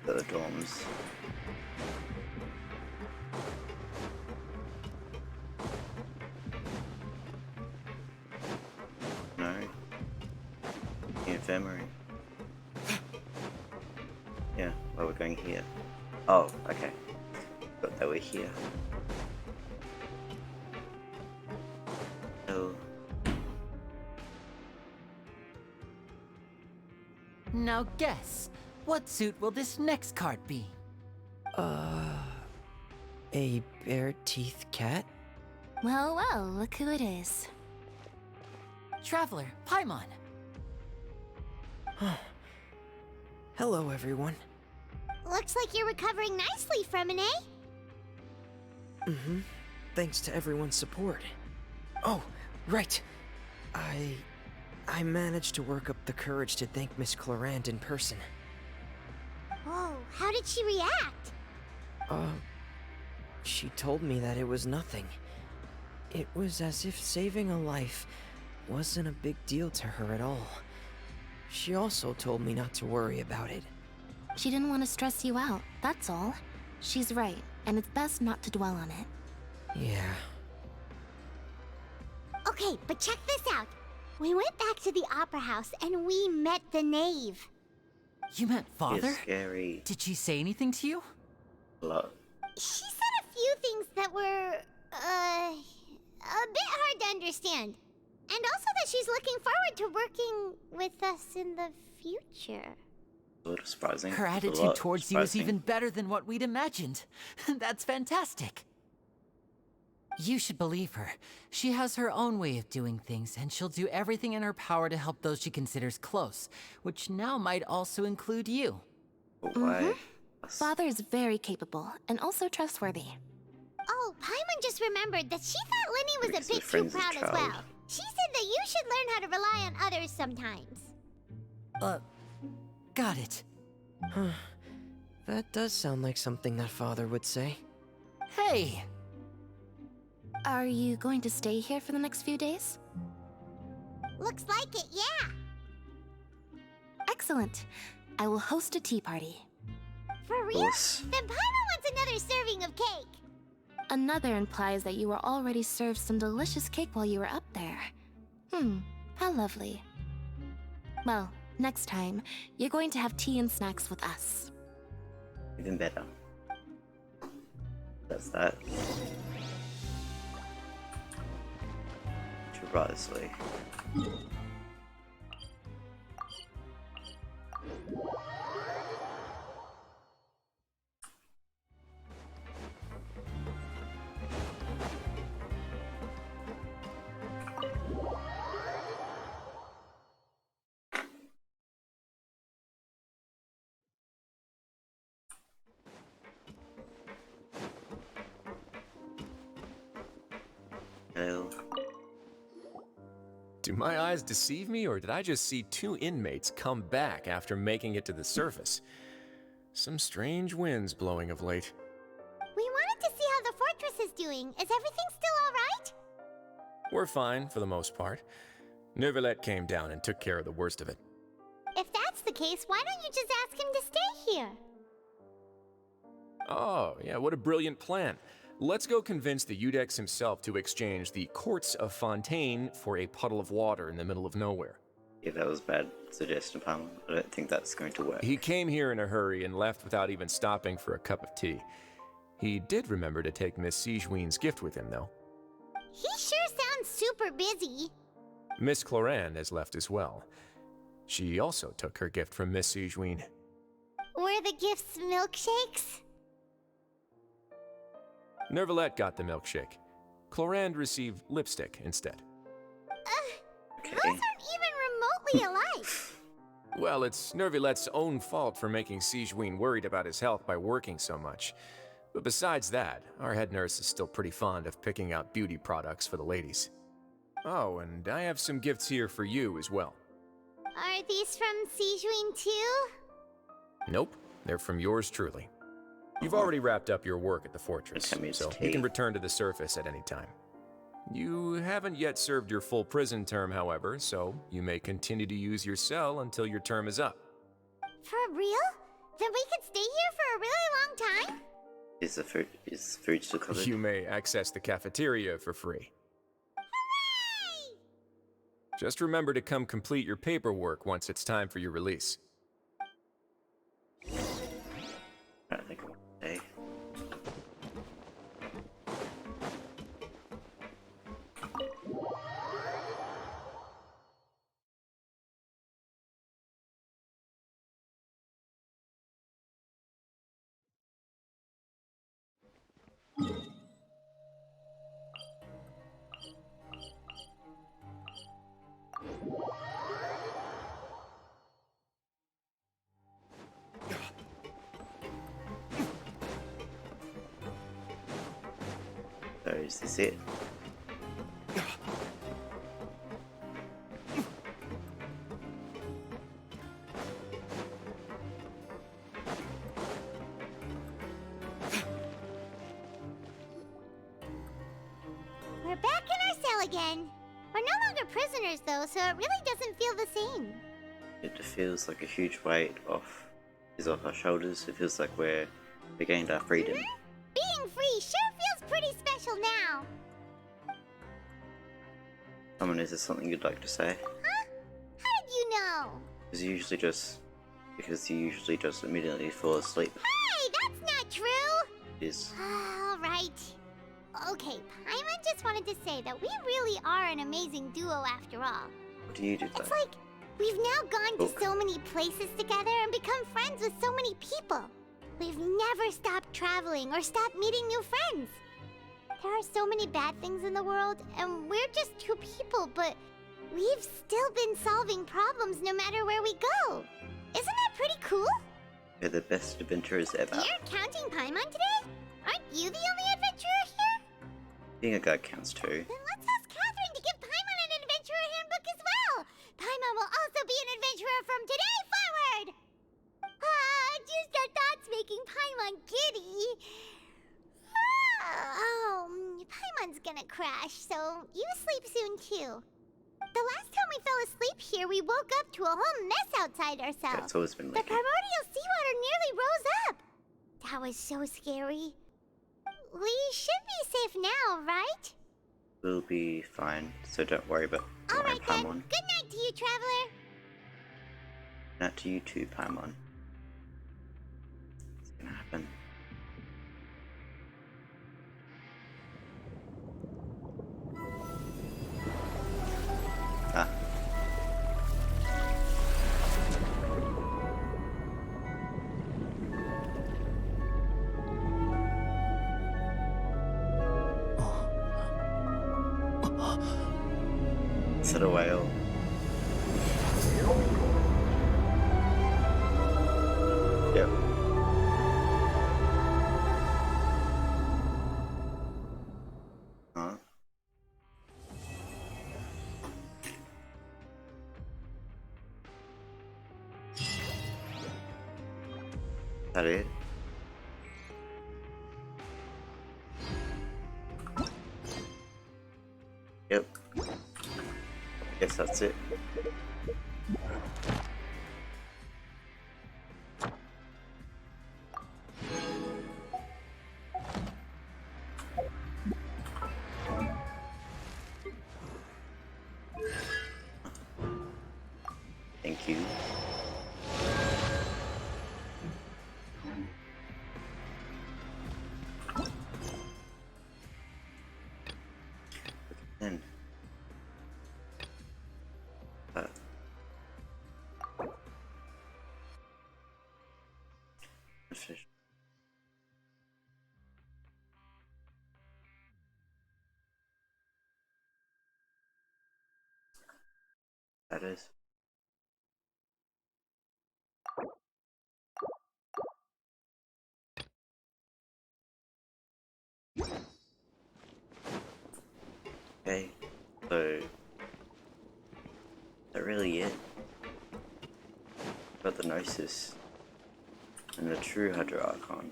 The dorms. No. The infirmary. Yeah, well, we're going here. Oh, okay. Thought they were here. Oh. Now guess, what suit will this next card be? A bare-teeth cat? Well, well, look who it is. Traveler, Paimon. Hello, everyone. Looks like you're recovering nicely from an A. Mm-hmm. Thanks to everyone's support. Oh, right. I managed to work up the courage to thank Miss Clorand in person. Oh, how did she react? She told me that it was nothing. It was as if saving a life wasn't a big deal to her at all. She also told me not to worry about it. She didn't want to stress you out, that's all. She's right, and it's best not to dwell on it. Yeah. Okay, but check this out. We went back to the opera house and we met the knave. You met Father? It's scary. Did she say anything to you? A lot. She said a few things that were, a bit hard to understand. And also that she's looking forward to working with us in the future. A little surprising. Her attitude towards you is even better than what we'd imagined. That's fantastic. You should believe her. She has her own way of doing things, and she'll do everything in her power to help those she considers close, which now might also include you. Why? Father is very capable, and also trustworthy. Oh, Paimon just remembered that she thought Lenny was a bit too proud as well. She said that you should learn how to rely on others sometimes. Got it. Huh. That does sound like something that Father would say. Hey! Are you going to stay here for the next few days? Looks like it, yeah. Excellent. I will host a tea party. For real? Then Paimon wants another serving of cake. Another implies that you were already served some delicious cake while you were up there. How lovely. Well, next time, you're going to have tea and snacks with us. Even better. That's that. Wisely. Hello. Do my eyes deceive me, or did I just see two inmates come back after making it to the surface? Some strange winds blowing of late. We wanted to see how the fortress is doing. Is everything still alright? We're fine, for the most part. Neuvillette came down and took care of the worst of it. If that's the case, why don't you just ask him to stay here? Oh, yeah, what a brilliant plan. Let's go convince the Eudex himself to exchange the courts of Fontaine for a puddle of water in the middle of nowhere. Yeah, that was bad suggestion, Pam. I don't think that's going to work. He came here in a hurry and left without even stopping for a cup of tea. He did remember to take Miss Sigewinne's gift with him, though. He sure sounds super busy. Miss Clorand has left as well. She also took her gift from Miss Sigewinne. Were the gifts milkshakes? Neuvillette got the milkshake. Clorand received lipstick instead. Those aren't even remotely alike. Well, it's Neuvillette's own fault for making Sigewinne worried about his health by working so much. But besides that, our head nurse is still pretty fond of picking out beauty products for the ladies. Oh, and I have some gifts here for you as well. Are these from Sigewinne too? Nope, they're from yours truly. You've already wrapped up your work at the fortress, so you can return to the surface at any time. You haven't yet served your full prison term, however, so you may continue to use your cell until your term is up. For real? Then we could stay here for a really long time? Is food still covered? You may access the cafeteria for free. Hooray! Just remember to come complete your paperwork once it's time for your release. I think I'm okay. Is this it? We're back in our cell again. We're no longer prisoners though, so it really doesn't feel the same. It feels like a huge weight is off our shoulders. It feels like we gained our freedom. Being free sure feels pretty special now. Someone, is there something you'd like to say? Huh? How did you know? Because you usually just immediately fall asleep. Hey, that's not true! It is. Alright. Okay, Paimon just wanted to say that we really are an amazing duo after all. What do you do though? It's like we've now gone to so many places together and become friends with so many people. We've never stopped traveling or stopped meeting new friends. There are so many bad things in the world, and we're just two people, but we've still been solving problems no matter where we go. Isn't that pretty cool? We're the best adventurers ever. You're counting Paimon today? Aren't you the only adventurer here? Being a guide counts too. Then let's ask Catherine to give Paimon an adventurer handbook as well. Paimon will also be an adventurer from today forward. Just our thoughts making Paimon giddy. Paimon's gonna crash, so you sleep soon too. The last time we fell asleep here, we woke up to a whole mess outside ourselves. That's always been The primordial seawater nearly rose up. That was so scary. We should be safe now, right? We'll be fine, so don't worry about Alright then, Paimon. good night to you, traveler. Not to you too, Paimon. What's gonna happen? Ah. Is it a whale? Yep. Huh? Is that it? Yep. Guess that's it. Thank you. Then. Fish. That is. Okay, so is that really it? Got the Gnosis and the true Hydro Archon.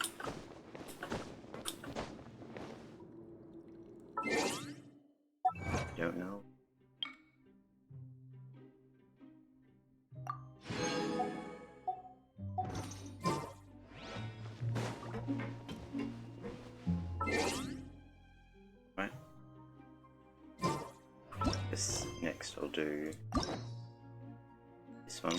Don't know. Right. This next I'll do this one.